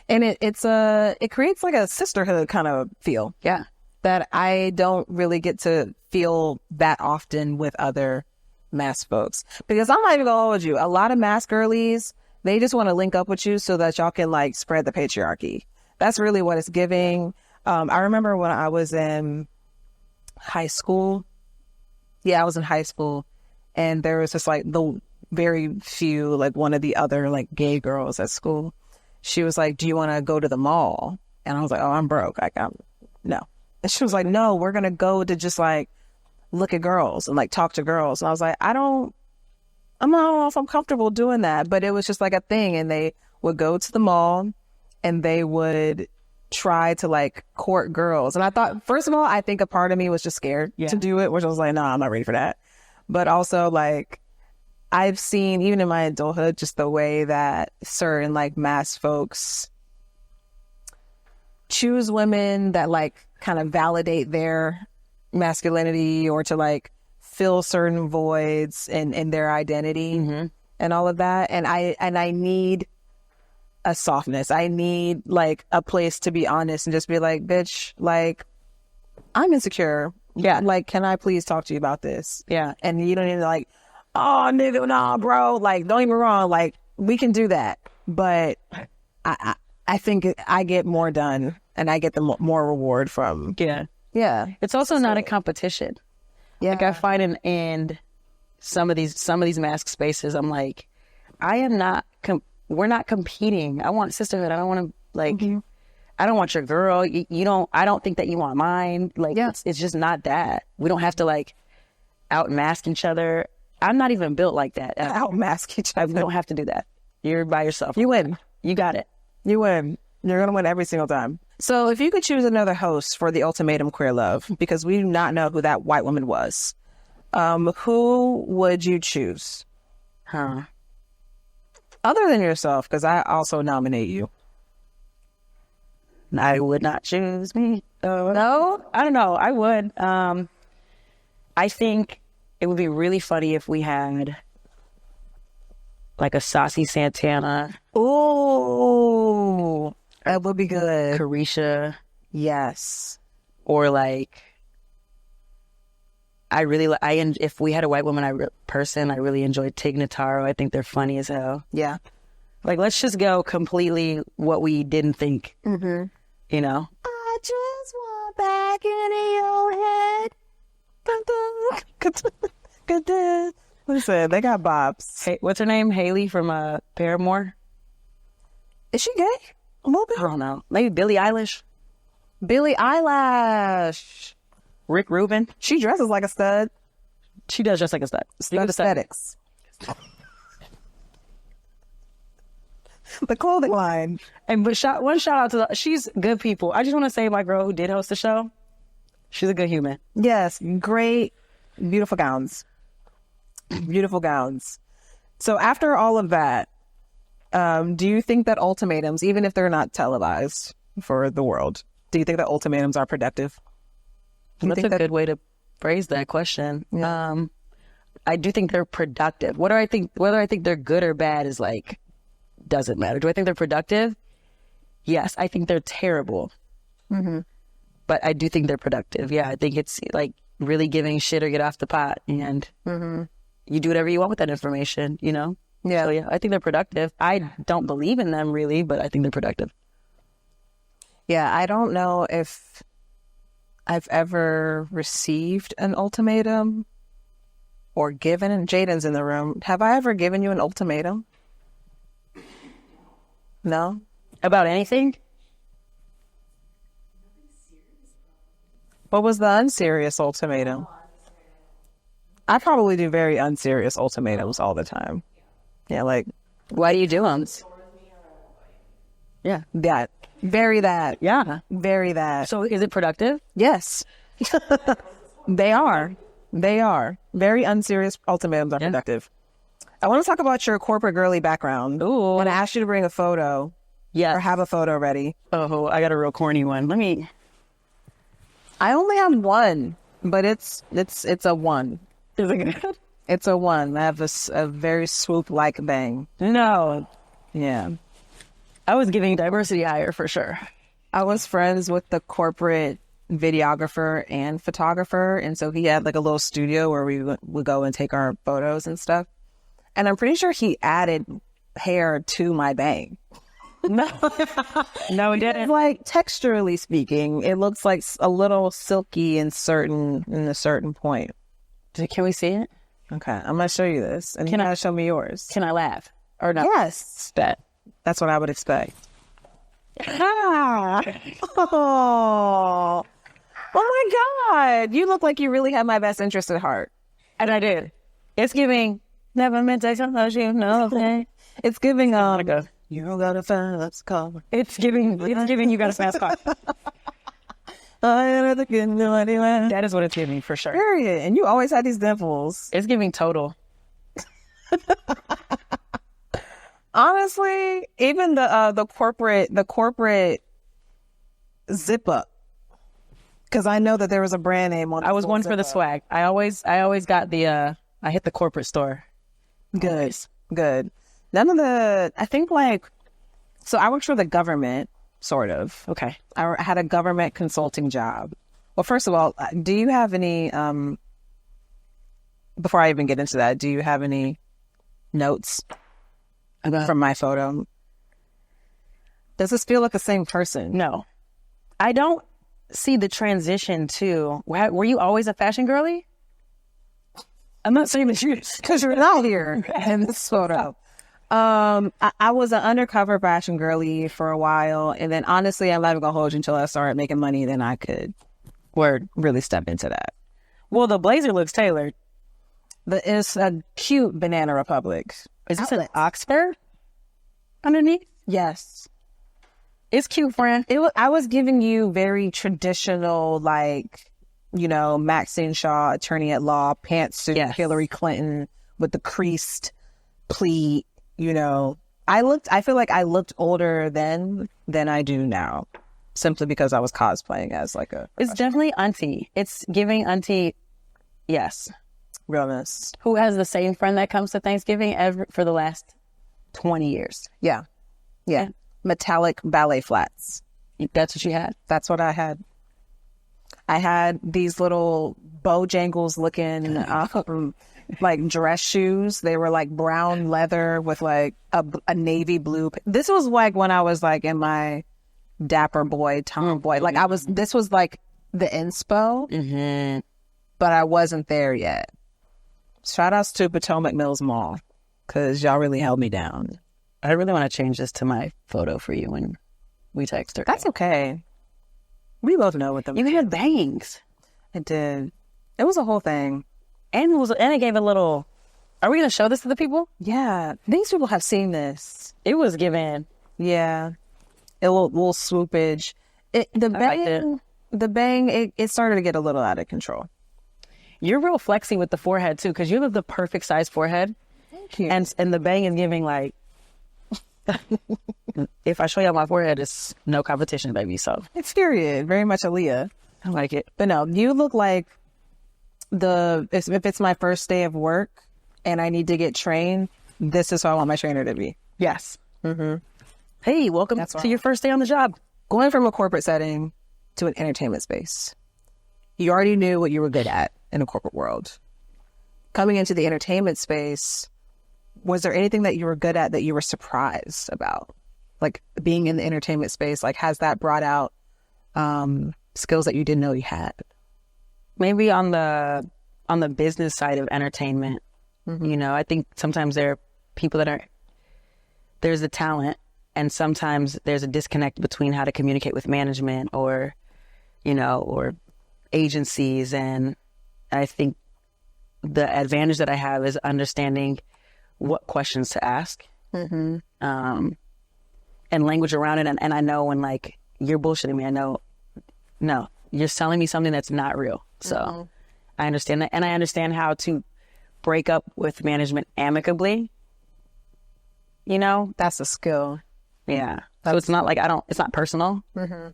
And it creates like a sisterhood kind of feel. Yeah. That I don't really get to feel that often with other mask folks. Because I'm not even gonna hold you. A lot of mask girlies, they just want to link up with you so that y'all can like spread the patriarchy. That's really what it's giving. I remember when I was in high school. Yeah, I was in high school, and there was just like the very few, like one of the other like gay girls at school. She was like, "Do you want to go to the mall?" And I was like, "Oh, I'm broke. No." And she was like, "No, we're gonna go to just like look at girls and like talk to girls." And I was like, I don't know if I'm comfortable doing that. But it was just like a thing. And they would go to the mall and they would try to like court girls. And I thought, first of all, I think a part of me was just scared to do it, which I was like, nah, I'm not ready for that. But also like, I've seen even in my adulthood, just the way that certain like mass folks choose women that like kind of validate their masculinity, or to like fill certain voids in their identity and all of that. And I need a softness. I need like a place to be honest and just be like, bitch, like I'm insecure. Yeah. Like, can I please talk to you about this? Yeah. And you don't need to like, oh nigga, nah, bro. Like, don't get me wrong. Like, we can do that. But I think I get more done, and I get the more reward from. Yeah. Yeah. It's also not a competition. Yeah. Like I find in some of these mask spaces, I'm like, we're not competing. I want sisterhood. I don't want to like, I don't want your girl. I don't think that you want mine. Like, it's just not that. We don't have to like outmask each other. I'm not even built like that. Outmask each other. We don't have to do that. You're by yourself. You win. You got it. You win. You're going to win every single time. So if you could choose another host for the Ultimatum Queer Love, because we do not know who that white woman was, Who would you choose? Huh. Other than yourself, because I also nominate you. I would not choose me. No? I don't know. I would. I think it would be really funny if we had like a Saucy Santana. Ooh, that would be good. Carisha. Yes. Or like, if we had a white woman I really enjoyed Tig Notaro. I think they're funny as hell. Yeah. Like, let's just go completely what we didn't think. Mm-hmm. You know? I just want back into your head. Listen, they got bops. Hey, what's her name? Haley from Paramore? Is she gay? A little bit? I don't know. Maybe Billie Eilish? Billie Eilish. Rick Rubin? She dresses like a stud. She does just like a stud. Stud aesthetics. The clothing line. And one shout out to she's good people. I just want to say my girl who did host the show, she's a good human. Yes, great, beautiful gowns. Beautiful gowns. So after all of that, do you think that ultimatums, even if they're not televised for the world, do you think that ultimatums are productive? That's a good way to phrase that question. Yeah. I do think they're productive. Whether I think they're good or bad is like, doesn't matter. Do I think they're productive? Yes. I think they're terrible. Mm-hmm. But I do think they're productive. Yeah. I think it's like really giving shit or get off the pot, and you do whatever you want with that information, you know? Yeah. So yeah, I think they're productive. I don't believe in them really, but I think they're productive. Yeah. I don't know if I've ever received an ultimatum or given, and Jayden's in the room. Have I ever given you an ultimatum? No? About anything? What was the unserious ultimatum? I probably do very unserious ultimatums all the time. Yeah, like, Why do you do them? Yeah. that. Very that. Yeah. Very that. So is it productive? Yes. They are. They are. Very unserious ultimatums are productive. I want to talk about your corporate girly background. Ooh. When I asked you to bring a photo Yeah. or have a photo ready. Oh, I got a real corny one. I only have one, but it's a one. Is it good? It's a one. I have a very swoop-like bang. No. Yeah. I was giving diversity hire for sure. I was friends with the corporate videographer and photographer, and so he had like a little studio where we would go and take our photos and stuff. And I'm pretty sure he added hair to my bang. No. No, he didn't. Like, texturally speaking, it looks like a little silky in a certain point. Can we see it? Okay, I'm gonna show you this, and Can you I gotta show me yours. Can I laugh? Or no? Yes, Bet. that's what I would expect. Ah. Oh my God! You look like you really have my best interest at heart. And I did. It's giving, never meant to tell you nothing. It's giving Go. you got a fast car. It's giving you got a fast car. I don't get no anywhere. That is what it's giving for sure. Period. And you always had these dimples. It's giving total. Honestly, even the corporate zip up, because I know that there was a brand name on. I was one for the swag. I always got the I hit the corporate store. Good. None of the, I think so I worked for the government, sort of. Okay. I had a government consulting job. Well, first of all, do you have any, before I even get into that, do you have any notes from my photo? Does this feel like the same person? No. I don't see the transition to, were you always a fashion girly? I'm not saying that because you're not here in this photo. I was an undercover fashion girly for a while, and then honestly, I'm not even gonna hold you until I started making money. Then I could really step into that. Well, the blazer looks tailored. It's a cute Banana Republic. Is this an Oxford underneath? Yes, it's cute, friend. I was giving you very traditional, like you know, Maxine Shaw, attorney at law, pantsuit, Yes. Hillary Clinton with the creased pleat, you know. I feel like I looked older then than I do now, simply because I was cosplaying as like a It's definitely auntie. It's giving auntie, yes. realness. Who has the same friend that comes to Thanksgiving for the last 20 years? Yeah. Yeah. Metallic ballet flats. That's what you had? That's what I had. I had these little Bojangles looking like dress shoes. They were like brown leather with like a navy blue. This was like when I was like in my dapper boy, tomboy. Like this was like the inspo, but I wasn't there yet. Shout outs to Potomac Mills Mall, because y'all really held me down. I really want to change this to my photo for you when we text her. That's okay. We both know what them. You had bangs. I did. It was a whole thing. And it gave a little. Are we going to show this to the people? Yeah. These people have seen this. It was given. Yeah. A little swoopage. The bang, it started to get a little out of control. You're real flexy with the forehead too, because you have the perfect size forehead. Thank you. And the bang is giving like, if I show you my forehead, it's no competition, baby. So It's period. Very much Aaliyah. I like it. But no, you look like if it's my first day of work and I need to get trained, this is who I want my trainer to be. Yes. Hey, welcome to your first day on the job. Going from a corporate setting to an entertainment space. You already knew what you were good at in a corporate world. Coming into the entertainment space, was there anything that you were good at that you were surprised about? Like being in the entertainment space, like has that brought out skills that you didn't know you had? Maybe on the business side of entertainment, you know, I think sometimes there are people there's a talent, and sometimes there's a disconnect between how to communicate with management or, you know, or agencies. And I think the advantage that I have is understanding what questions to ask, and language around it. And I know when like you're bullshitting me, I know, no, you're selling me something that's not real. So I understand that. And I understand how to break up with management amicably. You know, That's a skill. yeah. So it's not like it's not personal,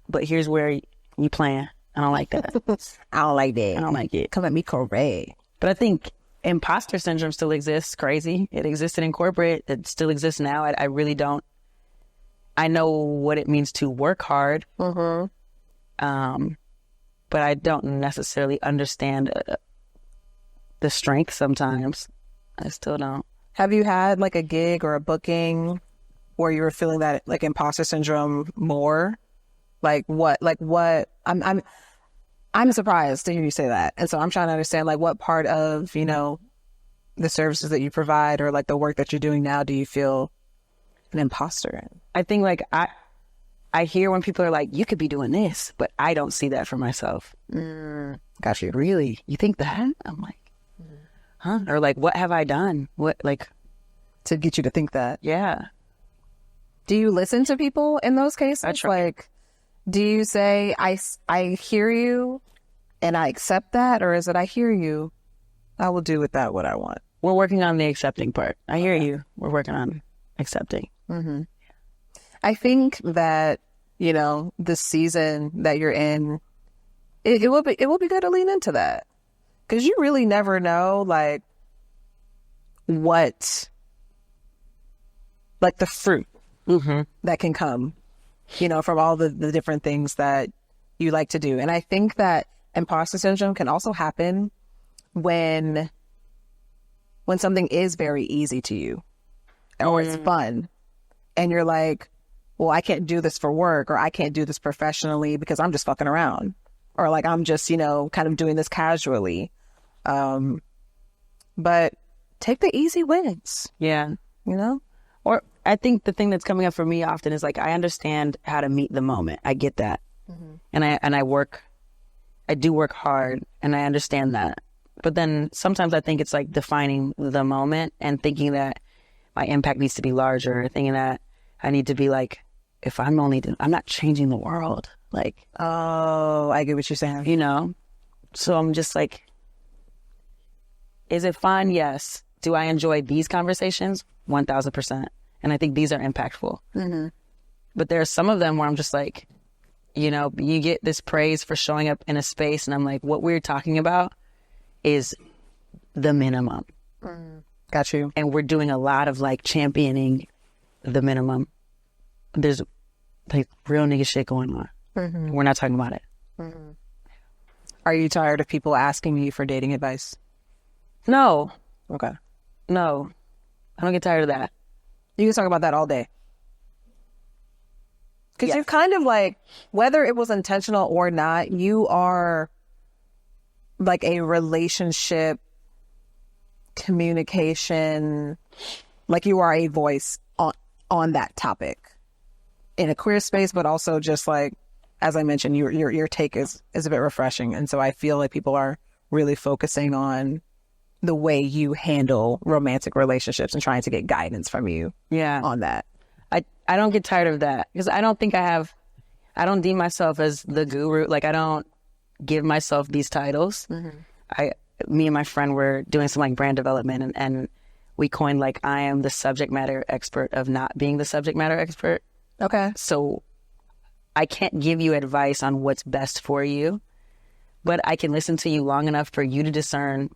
but here's where you playing. I don't like that. I don't like that. I don't like it. Come at me correct. But I think imposter syndrome still exists. Crazy. It existed in corporate. It still exists now. I really don't. I know what it means to work hard. But I don't necessarily understand the strength sometimes. I still don't. Have you had like a gig or a booking where you were feeling that like imposter syndrome more? Like what? I'm surprised to hear you say that. And so I'm trying to understand like what part of, you know, the services that you provide or like the work that you're doing now do you feel an imposter in? I think like I hear when people are like, you could be doing this, but I don't see that for myself. Got you. Really? You think that? I'm like, huh? Or like, what have I done? What, like, To get you to think that. yeah. Do you listen to people in those cases? I try. Like, do you say, I hear you and I accept that? Or is it, I hear you, I will do with that what I want? We're working on the accepting part. I hear you. We're working on accepting. I think that, you know, the season that you're in, it will be good to lean into that. Because you really never know, like, what, like the fruit that can come, you know, from all the different things that you like to do. And I think that imposter syndrome can also happen when something is very easy to you or it's fun. And you're like, well, I can't do this for work, or I can't do this professionally because I'm just fucking around, or like I'm just, you know, kind of doing this casually. But take the easy wins, Yeah. you know? Or I think the thing that's coming up for me often is like, I understand how to meet the moment. I get that. And I do work hard, and I understand that. But then sometimes I think it's like defining the moment and thinking that my impact needs to be larger, thinking that I need to be like, if I'm not changing the world. Like, Oh, I get what you're saying. you know, So I'm just like, is it fun? Yes. Do I enjoy these conversations? 1000%. And I think these are impactful. Mm-hmm. But there are some of them where I'm just like, you know, you get this praise for showing up in a space, and I'm like, what we're talking about is the minimum. Got you. And we're doing a lot of like championing the minimum. There's like real nigga shit going on. Mm-hmm. We're not talking about it. Mm-hmm. Are you tired of people asking you for dating advice? No. Okay. No. I don't get tired of that. You can talk about that all day. Because you kind of like, whether it was intentional or not, you are like a relationship communication, like you are a voice on that topic in a queer space, but also just like, as I mentioned, your take is a bit refreshing. And so I feel like people are really focusing on the way you handle romantic relationships and trying to get guidance from you on that. I don't get tired of that because I don't think I don't deem myself as the guru. Like I don't give myself these titles. Mm-hmm. Me and my friend were doing some like brand development and we coined like, I am the subject matter expert of not being the subject matter expert. Okay. So I can't give you advice on what's best for you, but I can listen to you long enough for you to discern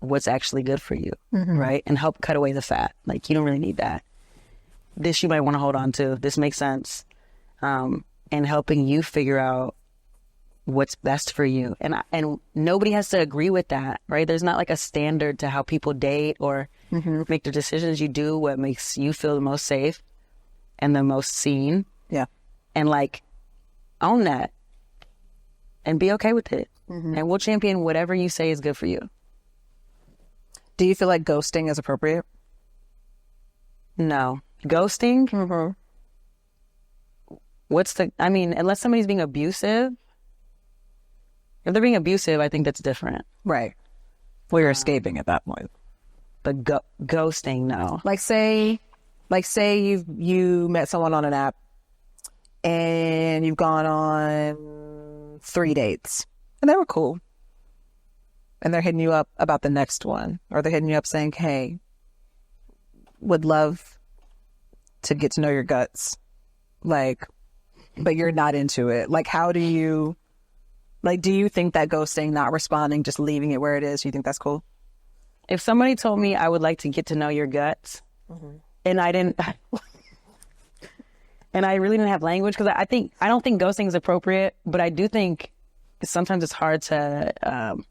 what's actually good for you, right? And help cut away the fat. Like, you don't really need that. This you might want to hold on to. This makes sense. And helping you figure out what's best for you. And nobody has to agree with that, right? There's not like a standard to how people date or make their decisions. You do what makes you feel the most safe and the most seen. Yeah. And like, own that and be okay with it. And we'll champion whatever you say is good for you. Do you feel like ghosting is appropriate? No. Ghosting? Unless somebody's being abusive. If they're being abusive, I think that's different. Right. Well, you're escaping at that point. But ghosting, no. Like say you met someone on an app and you've gone on 3 dates and they were cool. And they're hitting you up about the next one, or they're hitting you up saying, hey, would love to get to know your guts. Like, but you're not into it. Like, how do you, like, do you think that ghosting, not responding, just leaving it where it is, you think that's cool? If somebody told me I would like to get to know your guts, and I didn't, and I really didn't have language, because I don't think ghosting is appropriate, but I do think sometimes it's hard to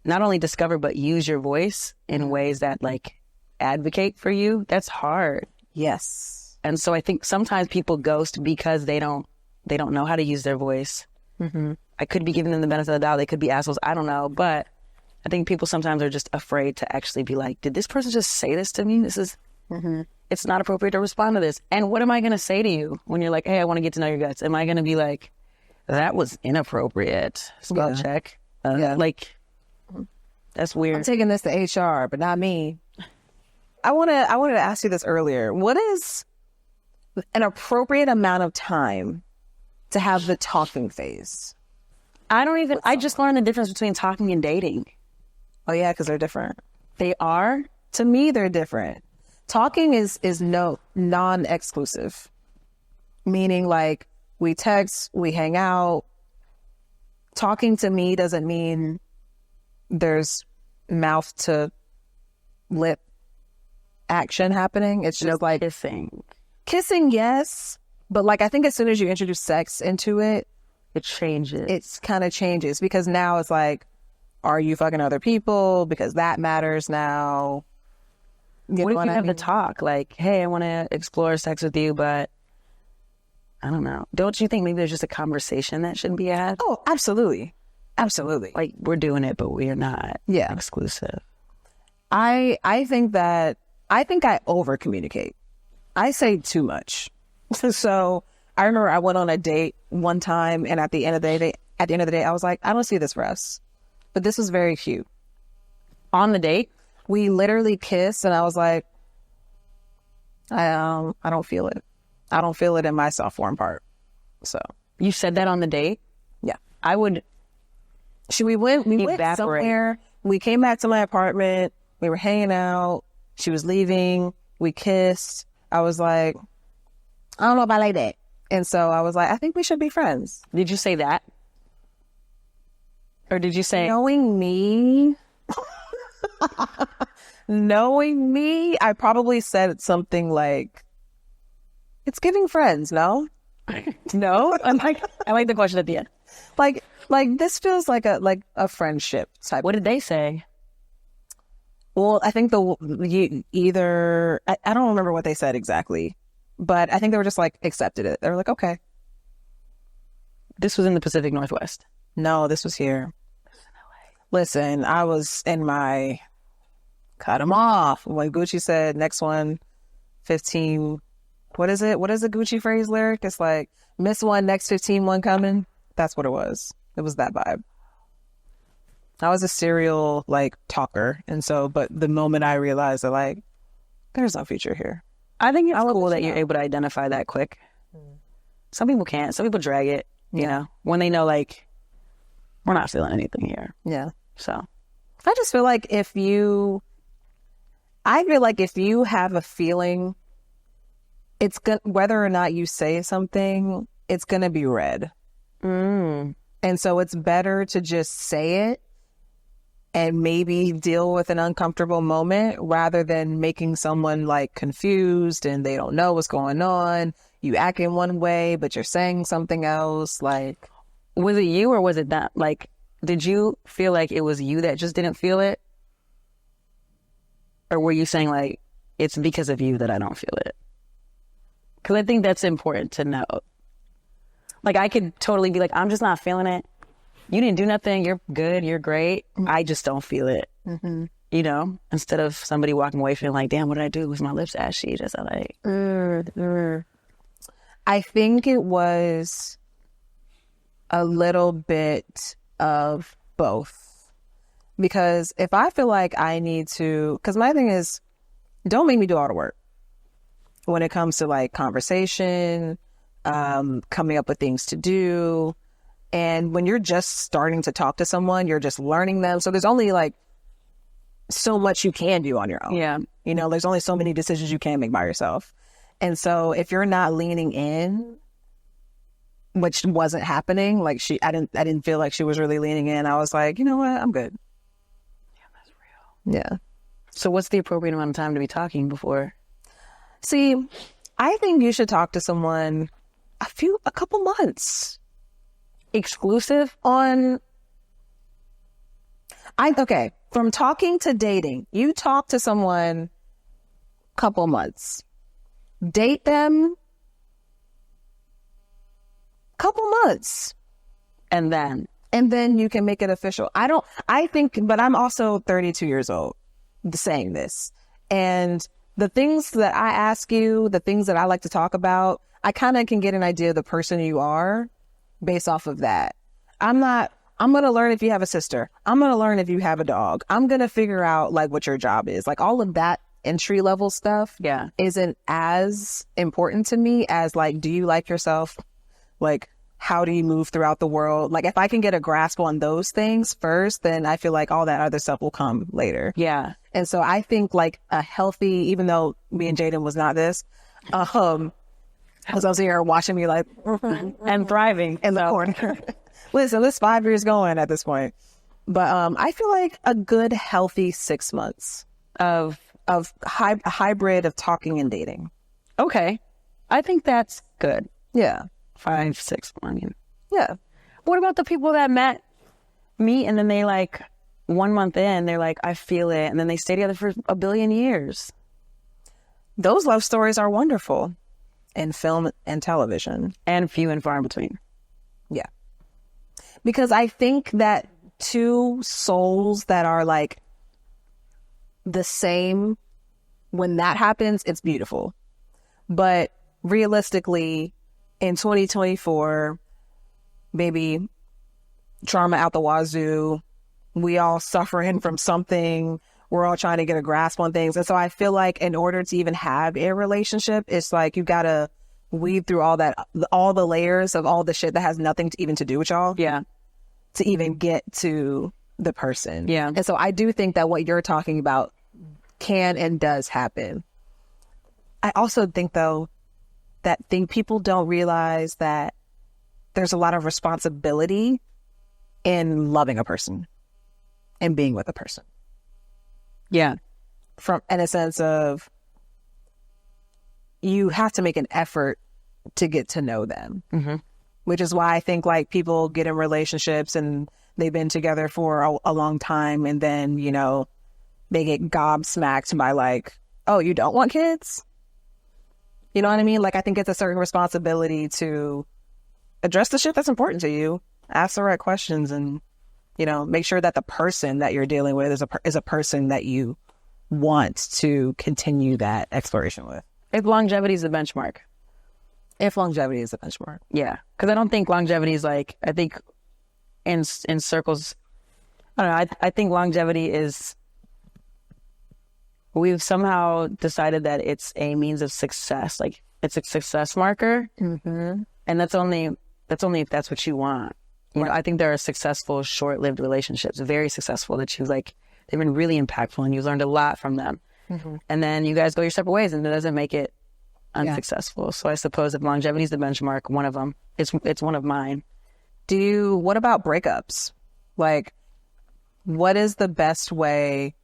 not only discover, but use your voice in ways that like advocate for you. That's hard. Yes. And so I think sometimes people ghost because they don't know how to use their voice. I could be giving them the benefit of the doubt. They could be assholes. I don't know. But I think people sometimes are just afraid to actually be like, did this person just say this to me? This is, it's not appropriate to respond to this. And what am I going to say to you when you're like, hey, I want to get to know your guts? Am I going to be like, that was inappropriate? Spell check. Like, that's weird. I'm taking this to HR, but not me. I wanted to ask you this earlier. What is an appropriate amount of time to have the talking phase? I just learned the difference between talking and dating. Oh yeah, because they're different. They are? To me, they're different. Talking is non-exclusive. Meaning like we text, we hang out. Talking to me doesn't mean there's mouth to lip action happening. It's just like kissing, yes, but like I think as soon as you introduce sex into it, it changes. It kind of changes, because now it's like, are you fucking other people? Because that matters now. What if you have the talk like, hey, I want to explore sex with you, but I don't know. Don't you think maybe there's just a conversation that shouldn't be had? Oh, absolutely. Absolutely. Like, we're doing it, but we're not exclusive. I think I over communicate. I say too much. So I remember I went on a date one time, and at the end of the day, I was like, I don't see this for us. But this was very cute. On the date, we literally kissed, and I was like, I don't feel it. I don't feel it in my soft form part. So you said that on the date? Yeah. I would. We went Evaporate. somewhere. We came back to my apartment. We were hanging out. She was leaving. We kissed. I was like, I don't know if I like that. And so I was like, I think we should be friends. Did you say that? Or did you say... Knowing me, I probably said something like, it's giving friends, no? No? I like the question at the end. Like this feels like a friendship type. What did they say? Well, I think I don't remember what they said exactly, but I think they were just like accepted it. They were like, okay. This was in the Pacific Northwest. No, this was here. Listen, I was in my cut them off. When Gucci said next one, 15, what is it? What is the Gucci phrase lyric? It's like, miss one, next 15, one coming. That's what it was. It was that vibe. I was a serial like talker. And so, but the moment I realized that like, there's no future here. I think it's cool that you're able to identify that quick. Some people can't. Some people drag it, you know, when they know like, we're not feeling anything here. Yeah. So I just feel like if you have a feeling, it's good, whether or not you say something, it's going to be read. And so it's better to just say it and maybe deal with an uncomfortable moment rather than making someone like confused and they don't know what's going on. You act in one way, but you're saying something else. Like, was it you or was it that? Like, did you feel like it was you that just didn't feel it? Or were you saying like, it's because of you that I don't feel it? Because I think that's important to know. Like, I could totally be like, I'm just not feeling it. You didn't do nothing. You're good. You're great. I just don't feel it. You know, instead of somebody walking away feeling like, damn, what did I do? Was my lips ashy? Just like, I think it was a little bit of both. Because if I feel like I need to, because my thing is, don't make me do all the work when it comes to like conversation, coming up with things to do. And when you're just starting to talk to someone, you're just learning them. So there's only like so much you can do on your own. yeah. You know, there's only so many decisions you can make by yourself. And so if you're not leaning in, which wasn't happening, like I didn't feel like she was really leaning in. I was like, you know what? I'm good. Yeah, that's real. Yeah. So what's the appropriate amount of time to be talking before? See, I think you should talk to someone a couple months. Exclusive? Okay, from talking to dating, you talk to someone couple months. Date them couple months. And then you can make it official. But I'm also 32 years old saying this. And the things that I ask you, the things that I like to talk about, I kind of can get an idea of the person you are based off of that. I'm going to learn if you have a sister. I'm going to learn if you have a dog. I'm going to figure out like what your job is. Like all of that entry level stuff isn't as important to me as like, do you like yourself? Like, how do you move throughout the world? Like, if I can get a grasp on those things first, then I feel like all that other stuff will come later. Yeah. And so I think like a healthy, even though me and Jayden was not this, because I was here watching me like, and thriving in the corner. Listen, this 5 years going at this point. But I feel like a good, healthy 6 months of a hybrid of talking and dating. Okay. I think that's good. Yeah. 5, 6, I mean. Yeah. What about the people that meet and then they like 1 month in, they're like, I feel it. And then they stay together for a billion years. Those love stories are wonderful in film and television. And few and far in between. Yeah. Because I think that two souls that are like the same, when that happens, it's beautiful. But realistically, in 2024, baby, trauma out the wazoo, we all suffering from something. We're all trying to get a grasp on things. And so I feel like in order to even have a relationship, it's like you got to weed through all the layers of all the shit that has nothing to even to do with y'all. Yeah. to even get to the person. Yeah. And so I do think that what you're talking about can and does happen. I also think, though, that people don't realize that there's a lot of responsibility in loving a person and being with a person. Yeah. In a sense of, you have to make an effort to get to know them, which is why I think like people get in relationships and they've been together for a long time, and then, you know, they get gobsmacked by like, oh, you don't want kids? You know what I mean? Like, I think it's a certain responsibility to address the shit that's important to you, ask the right questions, and, you know, make sure that the person that you're dealing with is a person that you want to continue that exploration with. If longevity is the benchmark. If longevity is the benchmark. Yeah. Because I don't think longevity is like, I think in circles, I don't know, I think longevity is, we've somehow decided that it's a means of success. Like, it's a success marker. And that's only if that's what you want. You know, I think there are successful, short-lived relationships, very successful, that you like, they've been really impactful and you've learned a lot from them. And then you guys go your separate ways, and it doesn't make it unsuccessful. Yeah. So I suppose if longevity is the benchmark, one of them, it's one of mine. What about breakups? Like, what is the best way?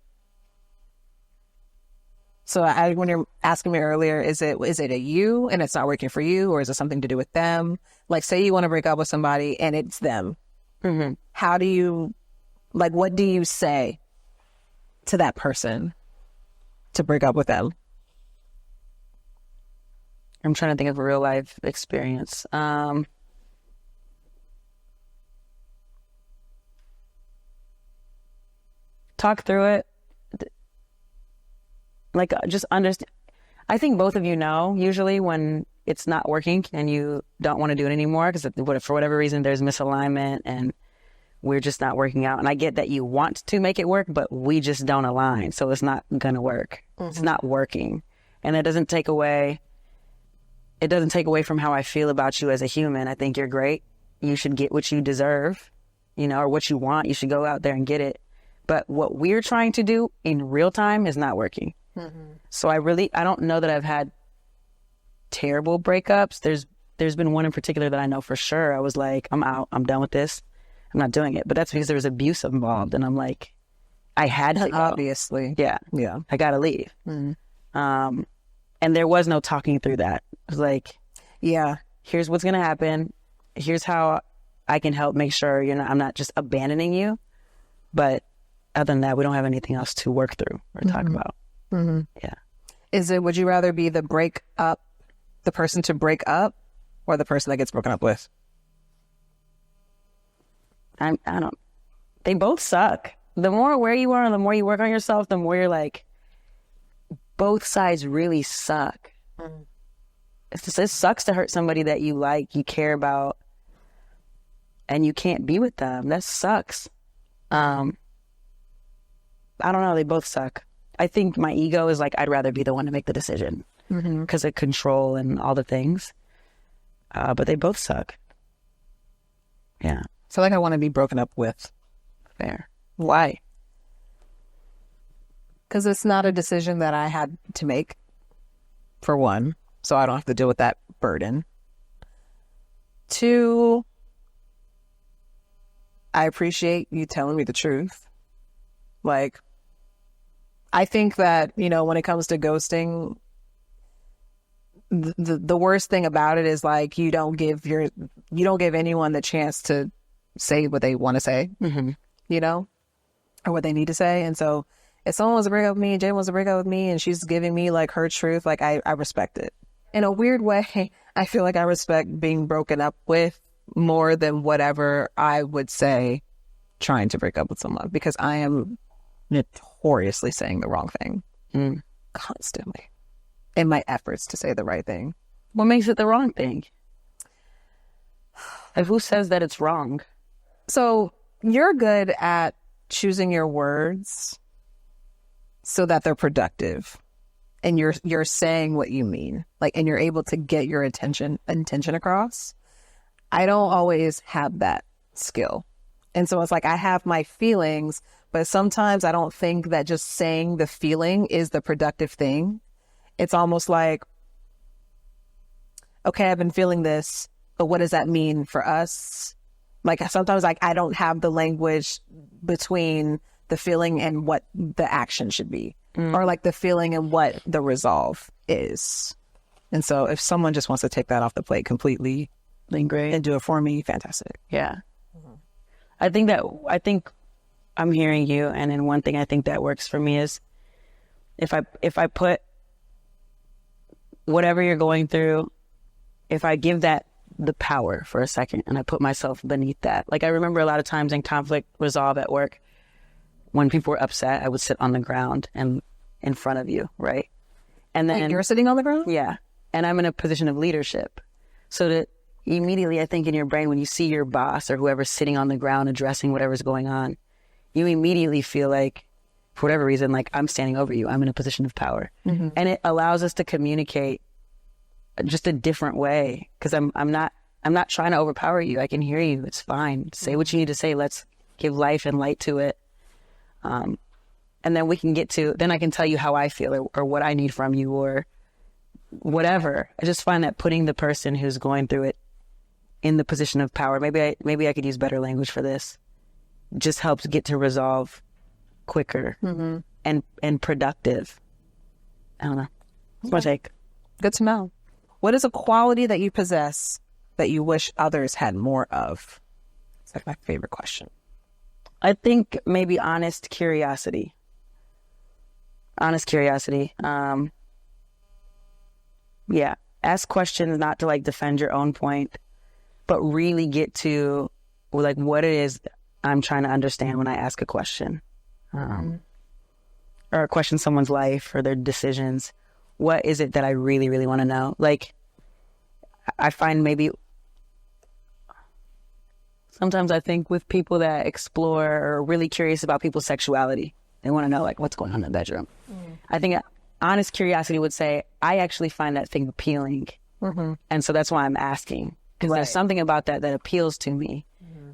So when you're asking me earlier, is it a you and it's not working for you, or is it something to do with them? Like, say you want to break up with somebody and it's them. How do you, like, what do you say to that person to break up with them? I'm trying to think of a real life experience. Talk through it. Like, just understand. I think both of you know usually when it's not working and you don't want to do it anymore because for whatever reason there's misalignment and we're just not working out. And I get that you want to make it work, but we just don't align. So it's not going to work. It's not working. And it doesn't take away from how I feel about you as a human. I think you're great. You should get what you deserve, you know, or what you want. You should go out there and get it. But what we're trying to do in real time is not working. So I don't know that I've had terrible breakups. There's been one in particular that I know for sure. I was like, I'm out. I'm done with this. I'm not doing it. But that's because there was abuse involved. And I'm like, I had to go. Obviously. Yeah. I got to leave. And there was no talking through that. It was like, yeah, here's what's going to happen. Here's how I can help make sure I'm not just abandoning you. But other than that, we don't have anything else to work through or talk about. Yeah. Would you rather be the person to break up, or the person that gets broken up with? They both suck. The more aware you are and the more you work on yourself, the more you're like, both sides really suck. It sucks to hurt somebody that you like, you care about, and you can't be with them. That sucks. I don't know. They both suck. I think my ego is like, I'd rather be the one to make the decision because of control and all the things. But they both suck. Yeah. So like, I want to be broken up with. Fair. Why? Because it's not a decision that I had to make, for one. So I don't have to deal with that burden. Two, I appreciate you telling me the truth. Like, I think that, when it comes to ghosting, the worst thing about it is like, you don't give anyone the chance to say what they want to say, or what they need to say. And so if someone wants to break up with me, Jade wants to break up with me, and she's giving me like her truth, like I respect it. In a weird way, I feel like I respect being broken up with more than whatever I would say trying to break up with someone, because I am notoriously saying the wrong thing constantly in my efforts to say the right thing. What makes it the wrong thing? Like, who says that it's wrong? So you're good at choosing your words so that they're productive, and you're saying what you mean, like, and you're able to get your intention across. I don't always have that skill. And so it's like, I have my feelings, but sometimes I don't think that just saying the feeling is the productive thing. It's almost like, okay, I've been feeling this, but what does that mean for us? Like sometimes like I don't have the language between the feeling and what the action should be, or like the feeling and what the resolve is. And so if someone just wants to take that off the plate completely, then great, and do it for me, fantastic. Yeah. I think I'm hearing you, and then one thing I think that works for me is if I put whatever you're going through, if I give that the power for a second and I put myself beneath that. Like I remember a lot of times in conflict resolve at work, when people were upset, I would sit on the ground and in front of you, right? And then you're sitting on the ground? Yeah. And I'm in a position of leadership. So that immediately, I think in your brain, when you see your boss or whoever's sitting on the ground addressing whatever's going on, you immediately feel like, for whatever reason, like I'm standing over you. I'm in a position of power. Mm-hmm. And it allows us to communicate just a different way, because I'm not trying to overpower you. I can hear you. It's fine. Say what you need to say. Let's give life and light to it. And then we can then I can tell you how I feel or what I need from you or whatever. I just find that putting the person who's going through it in the position of power, maybe I could use better language for this, just helps get to resolve quicker and productive. I don't know. That's my take. Good to know. What is a quality that you possess that you wish others had more of? It's like my favorite question. I think maybe honest curiosity. Honest curiosity. Yeah. Ask questions not to like defend your own point, but really get to like what it is I'm trying to understand when I ask a question. Or question someone's life or their decisions. What is it that I really, really want to know? Like, I find maybe sometimes I think with people that explore or are really curious about people's sexuality, they want to know like what's going on in the bedroom. I think honest curiosity would say, I actually find that thing appealing. And so that's why I'm asking. Because there's something about that appeals to me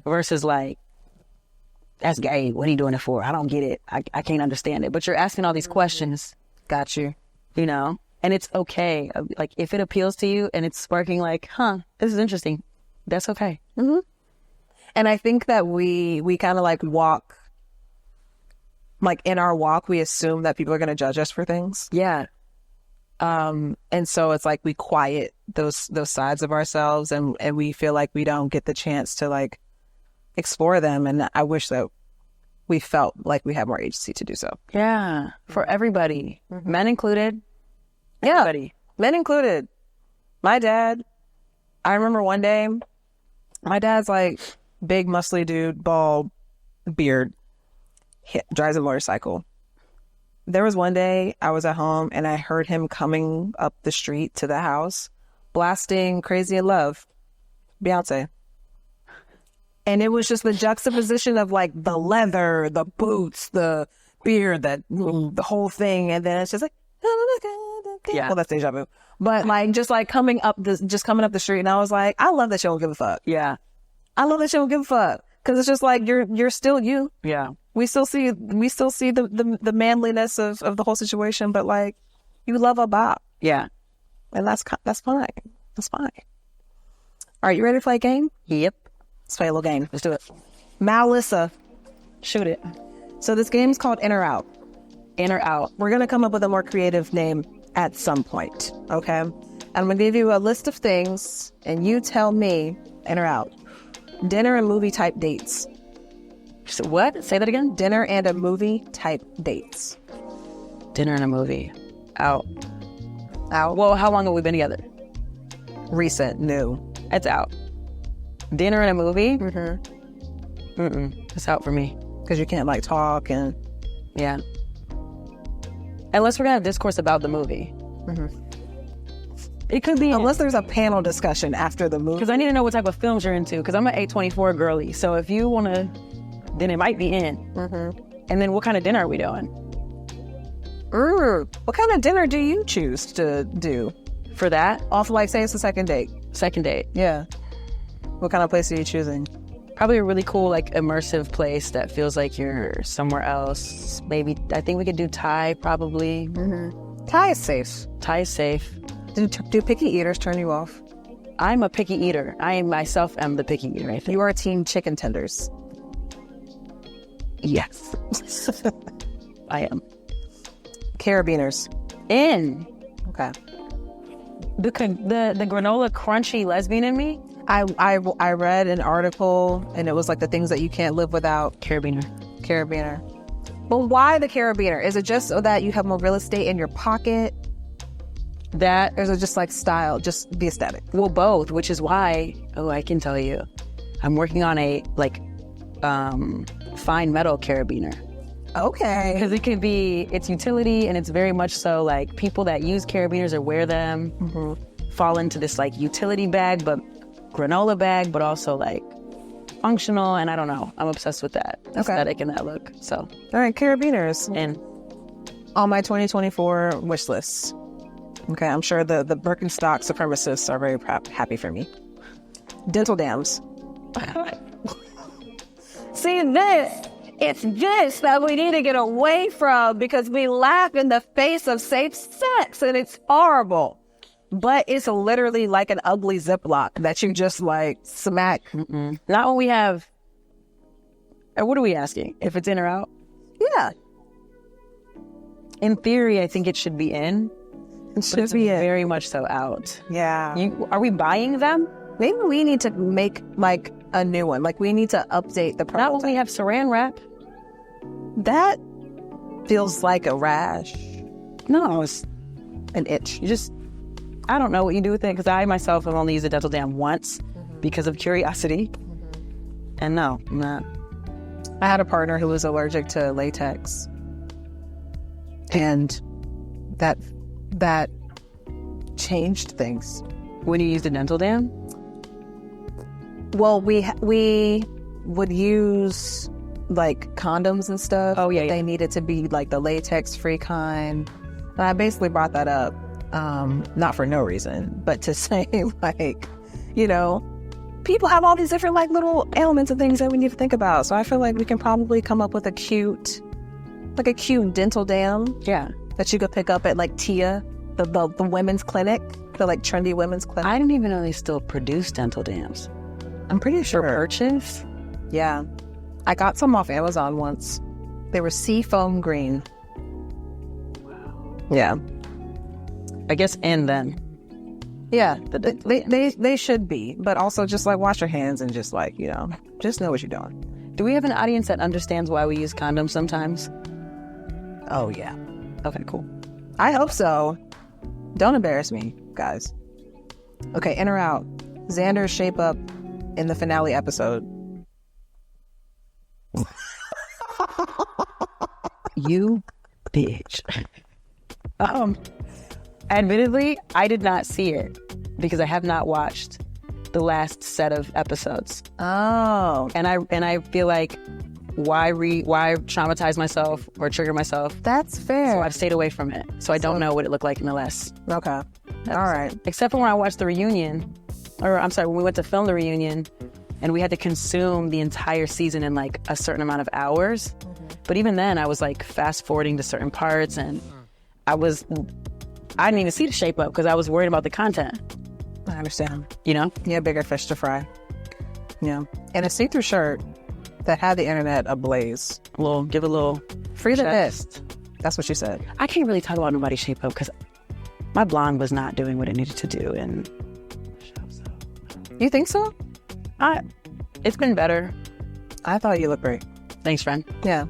versus like, that's gay. What are you doing it for? I don't get it. I can't understand it. But you're asking all these questions. Got you. You know? And it's okay. Like, if it appeals to you and it's sparking like, this is interesting, that's okay. And I think that we kind of like walk, like in our walk, we assume that people are going to judge us for things. Yeah. And so it's like we quiet those sides of ourselves and we feel like we don't get the chance to like explore them. And I wish that we felt like we had more agency to do so. Yeah. For everybody. Men included. Everybody. Yeah. Men included. My dad, I remember one day, my dad's like big, muscly dude, bald, beard, drives a motorcycle. There was one day I was at home and I heard him coming up the street to the house, blasting Crazy in Love, Beyonce. And it was just the juxtaposition of like the leather, the boots, the beard, the whole thing. And then it's just like, yeah. Well, that's deja vu. But like, just like coming up the street. And I was like, I love that she don't give a fuck. Yeah. I love that she don't give a fuck. Cause it's just like, you're still you. Yeah. We still see the manliness of the whole situation, but like, you love a bop. Yeah. And that's fine. That's fine. All right. You ready to play a game? Yep. Let's play a little game. Let's do it. Melissa. Shoot it. So this game's called In or Out. In or out. We're going to come up with a more creative name at some point. Okay. And I'm going to give you a list of things and you tell me in or out. Dinner and movie type dates. So what? Say that again? Dinner and a movie type dates. Dinner and a movie. Out. Out. Well, how long have we been together? Recent. New. It's out. Dinner and a movie? Mm-hmm. It's out for me. Because you can't like talk and... Yeah. Unless we're going to have discourse about the movie. It could be... Unless there's a panel discussion after the movie. Because I need to know what type of films you're into. Because I'm an A24 girly. So if you want to... Then it might be in. And then what kind of dinner are we doing? What kind of dinner do you choose to do? For that? Off like, say it's a second date. Second date. Yeah. What kind of place are you choosing? Probably a really cool, like, immersive place that feels like you're somewhere else. Maybe, I think we could do Thai, probably. Thai is safe. Thai is safe. Do picky eaters turn you off? I'm a picky eater. I myself am the picky eater, I think. You are team chicken tenders. Yes. I am. Carabiners. In. Okay. The granola crunchy lesbian in me? I read an article, and it was like the things that you can't live without. Carabiner. But why the carabiner? Is it just so that you have more real estate in your pocket? That, Or is it just like style, just the aesthetic? well, both, which is why, I can tell you, I'm working on a, like, fine metal carabiner. Okay. Because it can be, it's utility, and it's very much so, like, people that use carabiners or wear them fall into this, like, utility bag, but granola bag, but also, like, functional, and I don't know. I'm obsessed with that aesthetic and that look, so. All right, carabiners. And On my 2024 wish list. Okay, I'm sure the Birkenstock supremacists are very happy for me. Dental dams. See, it's this that we need to get away from, because we laugh in the face of safe sex and it's horrible. But it's literally like an ugly Ziploc that you just like smack. not when we have, what are we asking? If it's in or out? Yeah. In theory, I think it should be in. It should be it. Very much so out. Yeah. Are we buying them? Maybe we need to make like a new one. Like we need to update the Not when we have saran wrap. That feels like a rash, No, it's, an itch. you just, I don't know what you do with it, because I myself have only used a dental dam once because of curiosity. And no, I'm not. I had a partner who was allergic to latex, and that changed things. When you used a dental dam? Well, we would use like condoms and stuff. Oh, yeah. They needed to be like the latex-free kind. And I basically brought that up, not for no reason, but to say like, you know, people have all these different like little ailments and things that we need to think about. So I feel like we can probably come up with a cute dental dam. Yeah. That you could pick up at like Tia, the women's clinic, the like trendy women's clinic. I didn't even know they still produce dental dams. I'm pretty sure. For purchase? Yeah. I got some off Amazon once. They were seafoam green. Wow. Yeah. I guess in then. Yeah. They should be. But also just like wash your hands and just like, you know, just know what you're doing. Do we have an audience that understands why we use condoms sometimes? Oh, yeah. Okay, cool. I hope so. Don't embarrass me, guys. Okay, in or out. Xander's shape up in the finale episode. You bitch. Admittedly, I did not see it because I have not watched the last set of episodes. Oh. And I feel like why traumatize myself or trigger myself? That's fair. So I've stayed away from it. So I don't know what it looked like in the last. Okay. All right. Except for when I watched the reunion, or I'm sorry, when we went to film the reunion and we had to consume the entire season in like a certain amount of hours. But even then I was like fast forwarding to certain parts, and I didn't even see the shape up because I was worried about the content. I understand. You know? Yeah, bigger fish to fry. Yeah. And a see-through shirt that had the internet ablaze. Give a little Free the chest. best. That's what she said. I can't really talk about nobody's shape up because my blonde was not doing what it needed to do in the show. So. You think so? It's been better. I thought you looked great. Thanks, friend. Yeah.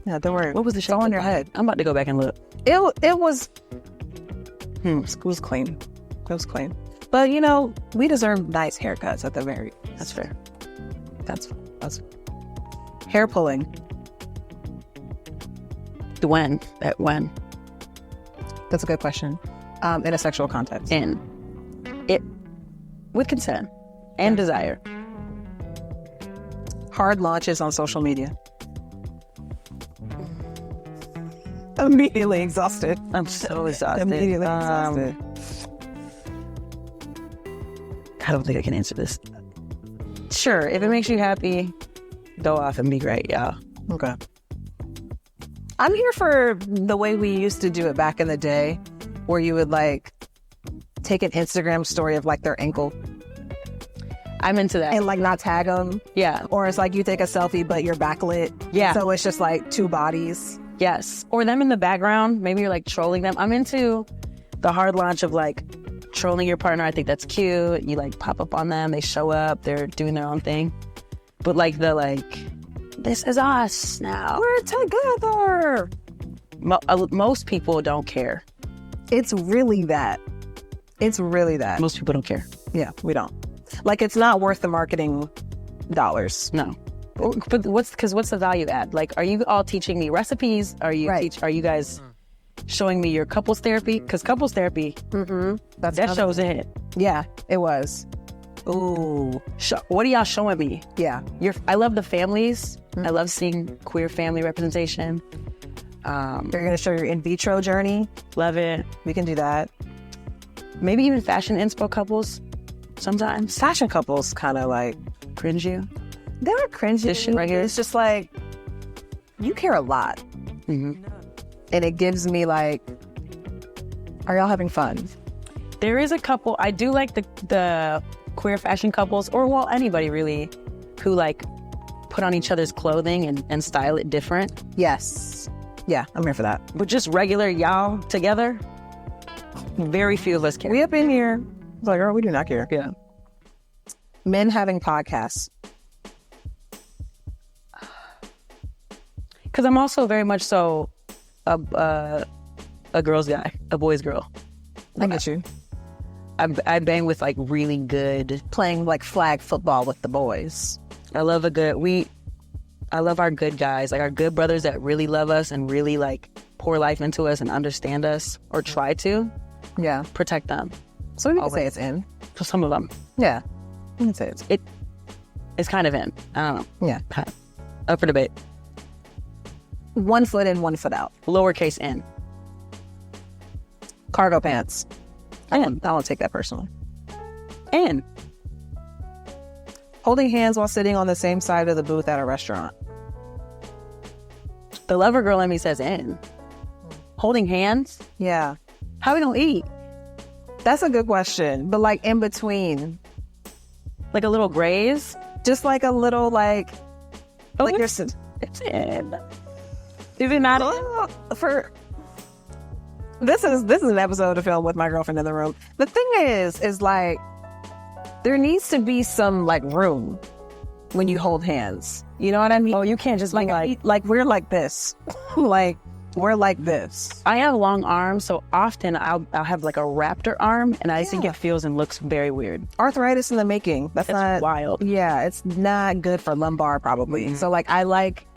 Yeah, don't worry. What was the shape It's all on look your like? head. I'm about to go back and look. It was... It was clean. It was clean. But, you know, we deserve nice haircuts at the very... That's fair. That's hair pulling. When? At when? That's a good question. In a sexual context. In. It. With consent. And desire. Hard launches on social media. Immediately exhausted. I'm so exhausted. Immediately exhausted. I don't think I can answer this. Sure, if it makes you happy, go off and be great, y'all. Okay. I'm here for the way we used to do it back in the day, where you would like take an Instagram story of like their ankle I'm into that. and like not tag them. Yeah. Or it's like you take a selfie, but you're backlit. Yeah. So it's just like two bodies. Yes. Or them in the background. Maybe you're like trolling them. I'm into the hard launch of like trolling your partner. I think that's cute. You like pop up on them. They show up. They're doing their own thing. But like the like, this is us now. We're together. Most people don't care. It's really that. It's really that. Most people don't care. Yeah, we don't. Like, it's not worth the marketing dollars. No. But what's the value add? Like, are you all teaching me recipes? Are you guys showing me your couples therapy? Because couples therapy, that show's a hit. Yeah, it was. Ooh. What are y'all showing me? Yeah. I love the families. I love seeing queer family representation. They're going to show your in vitro journey. Love it. We can do that. Maybe even fashion inspo couples sometimes. Fashion couples kind of like Cringe you? they're cringy. This shit right here? It's just like, you care a lot. Mm-hmm. And it gives me like, are y'all having fun? There is a couple, I do like the queer fashion couples, or well, anybody really, who like put on each other's clothing and style it different. Yes. Yeah, I'm here for that. But just regular y'all together, very few of us care. We up in here. It's like, girl, we do not care. Yeah. Men having podcasts. Because I'm also very much so a girl's guy, a boy's girl. I get you. I bang with like really good. Playing like flag football with the boys. I love our good guys, like our good brothers that really love us and really like pour life into us and understand us, or try to. Yeah. Protect them. So we can say it's in. For some of them. Yeah. We can say it's It's kind of in. I don't know. Yeah. Up for debate. 1 foot in, 1 foot out. Lowercase n. Cargo pants. I And. won't take that personally. And. Holding hands while sitting on the same side of the booth at a restaurant. The lover girl in me says in. Holding hands? Yeah. How we gonna eat? That's a good question. But like in between. Like a little graze? Just like a little like like it's you're in. Is it not in? for this is an episode of Film with my girlfriend in the room. The thing is like there needs to be some like room when you hold hands. You know what I mean? Oh, you can't just like we're like this. Like we're like this. I have long arms, so often I'll have like a raptor arm, and I think it feels and looks very weird. Arthritis in the making. That's not wild. Yeah, it's not good for lumbar probably. Mm-hmm. So like I like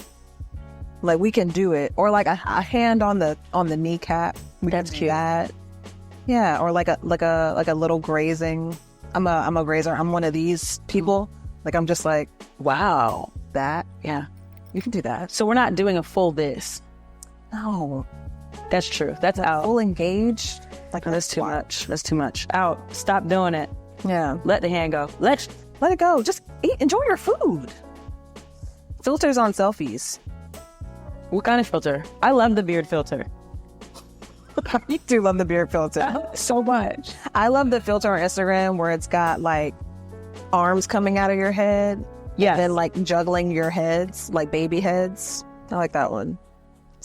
we can do it, or like a hand on the kneecap. That's cute. That. Yeah, or like a little grazing. I'm a grazer. I'm one of these people. Like I'm just like, wow, that. Yeah, you can do that. So we're not doing a full this. No, that's true. That's out. Full engaged. Like that's too much. That's too much. Out. Stop doing it. Yeah. Let the hand go. Let it go. Just eat. Enjoy your food. Filters on selfies. What kind of filter? I love the beard filter. You do love the beard filter. So much. I love the filter on Instagram where it's got like arms coming out of your head. Yeah. And then like juggling your heads, like baby heads. I like that one.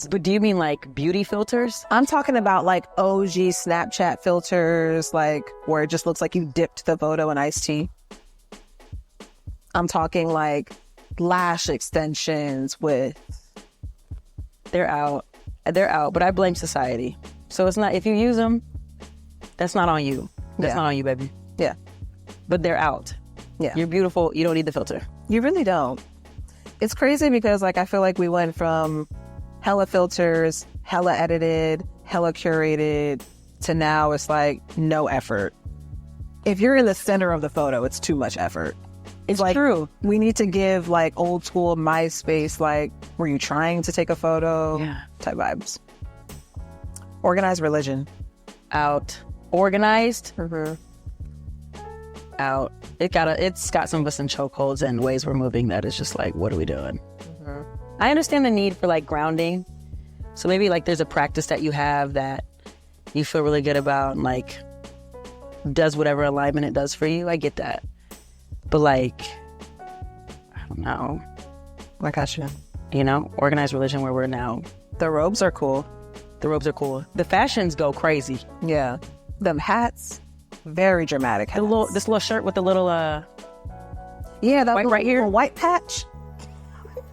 But do you mean like beauty filters? I'm talking about like OG Snapchat filters, like where it just looks like you dipped the photo in iced tea. I'm talking like lash extensions with... They're out, but I blame society. So it's not, if you use them, that's not on you. That's not on you, baby. Yeah. But they're out. Yeah. You're beautiful. You don't need the filter. You really don't. It's crazy because like I feel like we went from hella filters, hella edited, hella curated, to now it's like no effort. If you're in the center of the photo, it's too much effort. It's like, true. We need to give like old school MySpace, like, were you trying to take a photo? Yeah. Type vibes. Organized religion. Out. Organized. Mm-hmm. out. It's got some of us in chokeholds and ways we're moving that is just like, what are we doing? I understand the need for like grounding. So maybe like there's a practice that you have that you feel really good about and like does whatever alignment it does for you. I get that. But like, I don't know. I got you. You know, organized religion where we're now. The robes are cool. The robes are cool. The fashions go crazy. Yeah. Them hats, very dramatic hats. This little shirt with the little yeah, that white right here, white patch.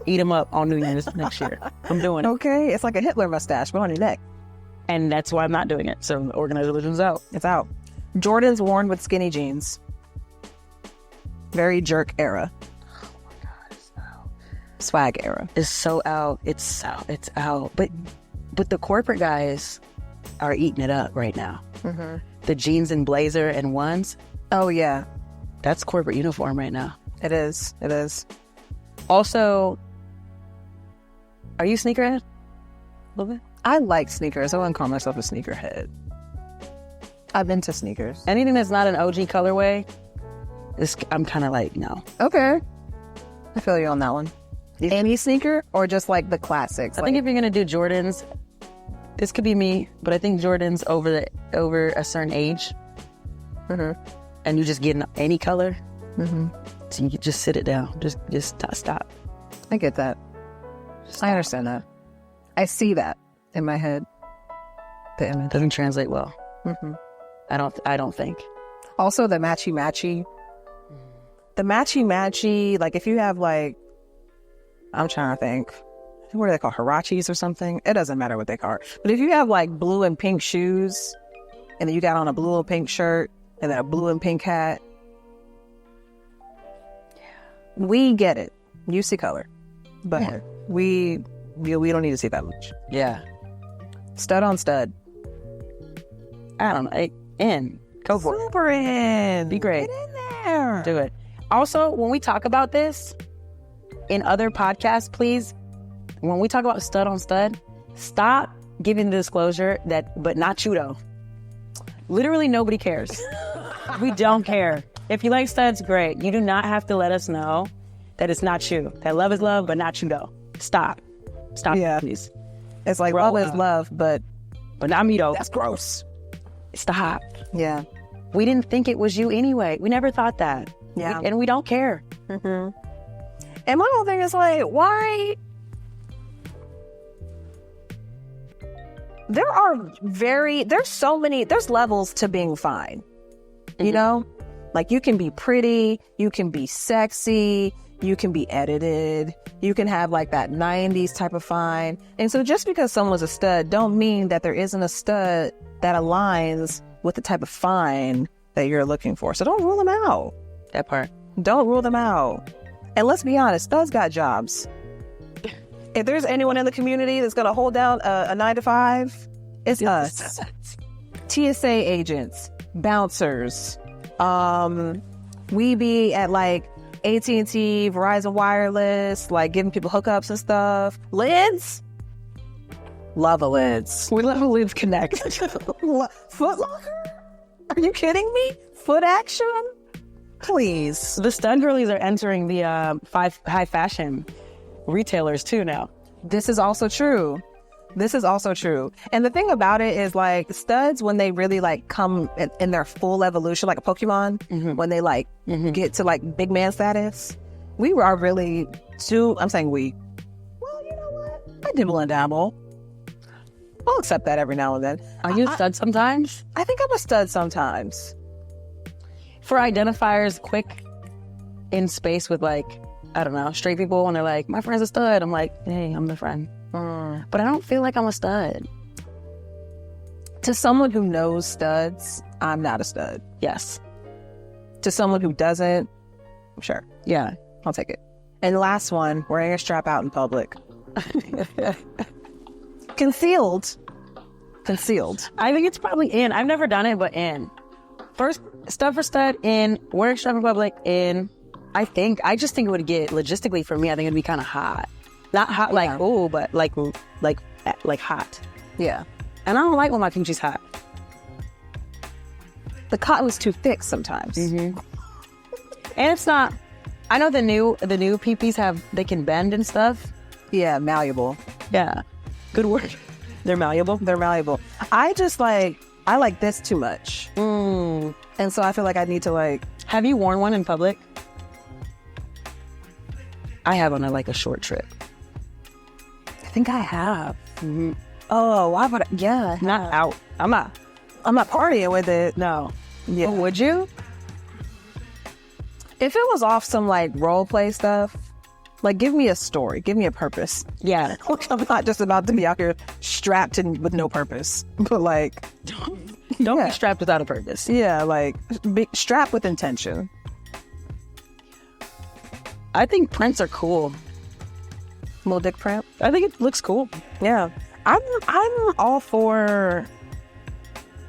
Eat them up on New Year's next year. I'm doing it. Okay, it's like a Hitler mustache, but on your neck. And that's why I'm not doing it. So organized religion's out. It's out. Jordans worn with skinny jeans. Very jerk era. Oh my God, it's out. Swag era. It's so out. It's out. It's out. But the corporate guys are eating it up right now. Mm-hmm. The jeans and blazer and ones. Oh yeah, that's corporate uniform right now. It is. It is. Also, are you sneakerhead? A little bit. I like sneakers. I wouldn't call myself a sneakerhead. I've been to sneakers. Anything that's not an OG colorway, I'm kind of like, no. Okay. I feel you on that one. Any sneaker or just like the classics? I think if you're going to do Jordans, this could be me, but I think Jordans over a certain age, and you just get any color, so you can just sit it down. Just stop. I get that. I understand that. I see that in my head. The image doesn't translate well. I don't think. Also, the matchy. The matchy, like if you have like, I'm trying to think, what are they called? Hirachis or something? It doesn't matter what they call it. But if you have like blue and pink shoes, and then you got on a blue and pink shirt, and then a blue and pink hat, we get it. You see color. But we don't need to see that much. Yeah. Stud on stud. I don't know. Go for it. Super in. Be great. Get in there. Do it. Also, when we talk about this in other podcasts, please, when we talk about stud on stud, stop giving the disclosure that, but not you though. Literally nobody cares. We don't care. If you like studs, great. You do not have to let us know that it's not you. That love is love, but not you though. Stop, please. It's like love is love, but not me though. That's gross. Stop. Yeah. We didn't think it was you anyway. We never thought that. Yeah. And we don't care. And my whole thing is like, why? There's levels to being fine. You know? Like you can be pretty, you can be sexy, you can be edited, you can have like that 90s type of fine. And so just because someone's a stud don't mean that there isn't a stud that aligns with the type of fine that you're looking for. So don't rule them out. That part. Don't rule them out. And let's be honest, studs got jobs. If there's anyone in the community that's going to hold down a 9-to-5, it's us. TSA agents, bouncers. We be at like AT&T, Verizon Wireless, like giving people hookups and stuff. Lids? Love a lids. We love a lids connect. Foot Locker? Are you kidding me? Foot Action? Please. The stud girlies are entering the high fashion retailers too now. This is also true. And the thing about it is like studs, when they really like come in their full evolution, like a Pokemon, when they like get to like big man status, I'm saying we. Well, you know what? I dibble and dabble. I'll accept that every now and then. Are you a stud sometimes? I think I'm a stud sometimes. For identifiers, quick in space with like, I don't know, straight people, and they're like, my friend's a stud. I'm like, hey, I'm the friend. But I don't feel like I'm a stud. To someone who knows studs, I'm not a stud. Yes. To someone who doesn't, sure. Yeah. I'll take it. And last one, wearing a strap out in public. Concealed. I think it's probably in. I've never done it, but in. First, stud for stud, in. Wearing strap in public, in. I just think it would get, logistically for me, I think it'd be kind of hot. Not hot like, oh, but like hot. Yeah. And I don't like when my coochie's hot. The cotton's too thick sometimes. And it's not, I know the new PPs they can bend and stuff. Yeah, malleable. Yeah. Good word. They're malleable. They're malleable. I like this too much. And so I feel like I need to like. Have you worn one in public? I have on a short trip. I think I have. Oh, why would I? Yeah. Not out. I'm not partying with it. No. Yeah. Oh, would you? If it was off some like role play stuff, like give me a story, give me a purpose. Yeah. I'm not just about to be out here strapped and with no purpose, but like don't be strapped without a purpose. Yeah, like be strapped with intention. I think prints are cool. Little dick print. I think it looks cool. Yeah. I'm all for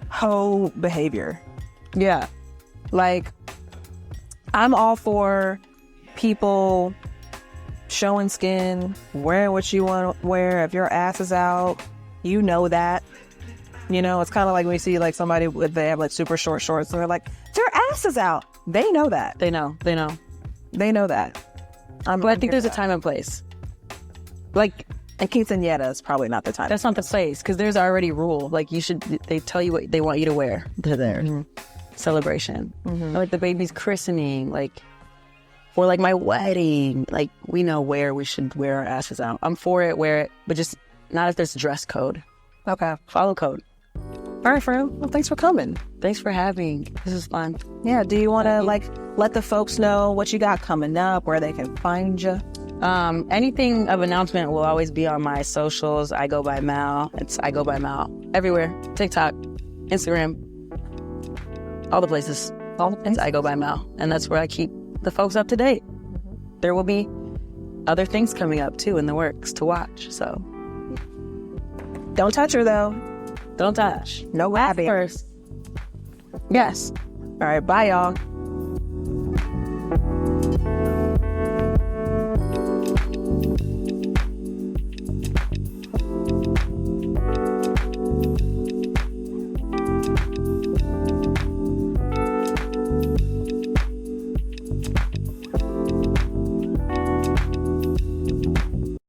hoe behavior. Yeah. Like I'm all for people showing skin, wearing what you want to wear. If your ass is out, you know that. You know, it's kind of like when you see like somebody they have like super short shorts and they're like, their ass is out. They know that. They know that. But I think there's a time and place. Like, and quinceañera is probably not the time. That's not the place, because there's already a rule. Like, they tell you what they want you to wear to their celebration. Or like the baby's christening, or like my wedding. Like, we know where we should wear our asses out. I'm for it, wear it, but just not if there's a dress code. Okay. Follow code. All right, friend. Well, thanks for coming. Thanks for having. This is fun. Yeah. Do you want to let the folks know what you got coming up, where they can find you? Anything of announcement will always be on my socials. I go by Mal. It's I go by Mal everywhere. TikTok, Instagram, all the places. It's I go by Mal, and that's where I keep the folks up to date. There will be other things coming up too in the works to watch. So don't touch her though. Don't touch. No grabbing. First. Yes. All right. Bye, y'all.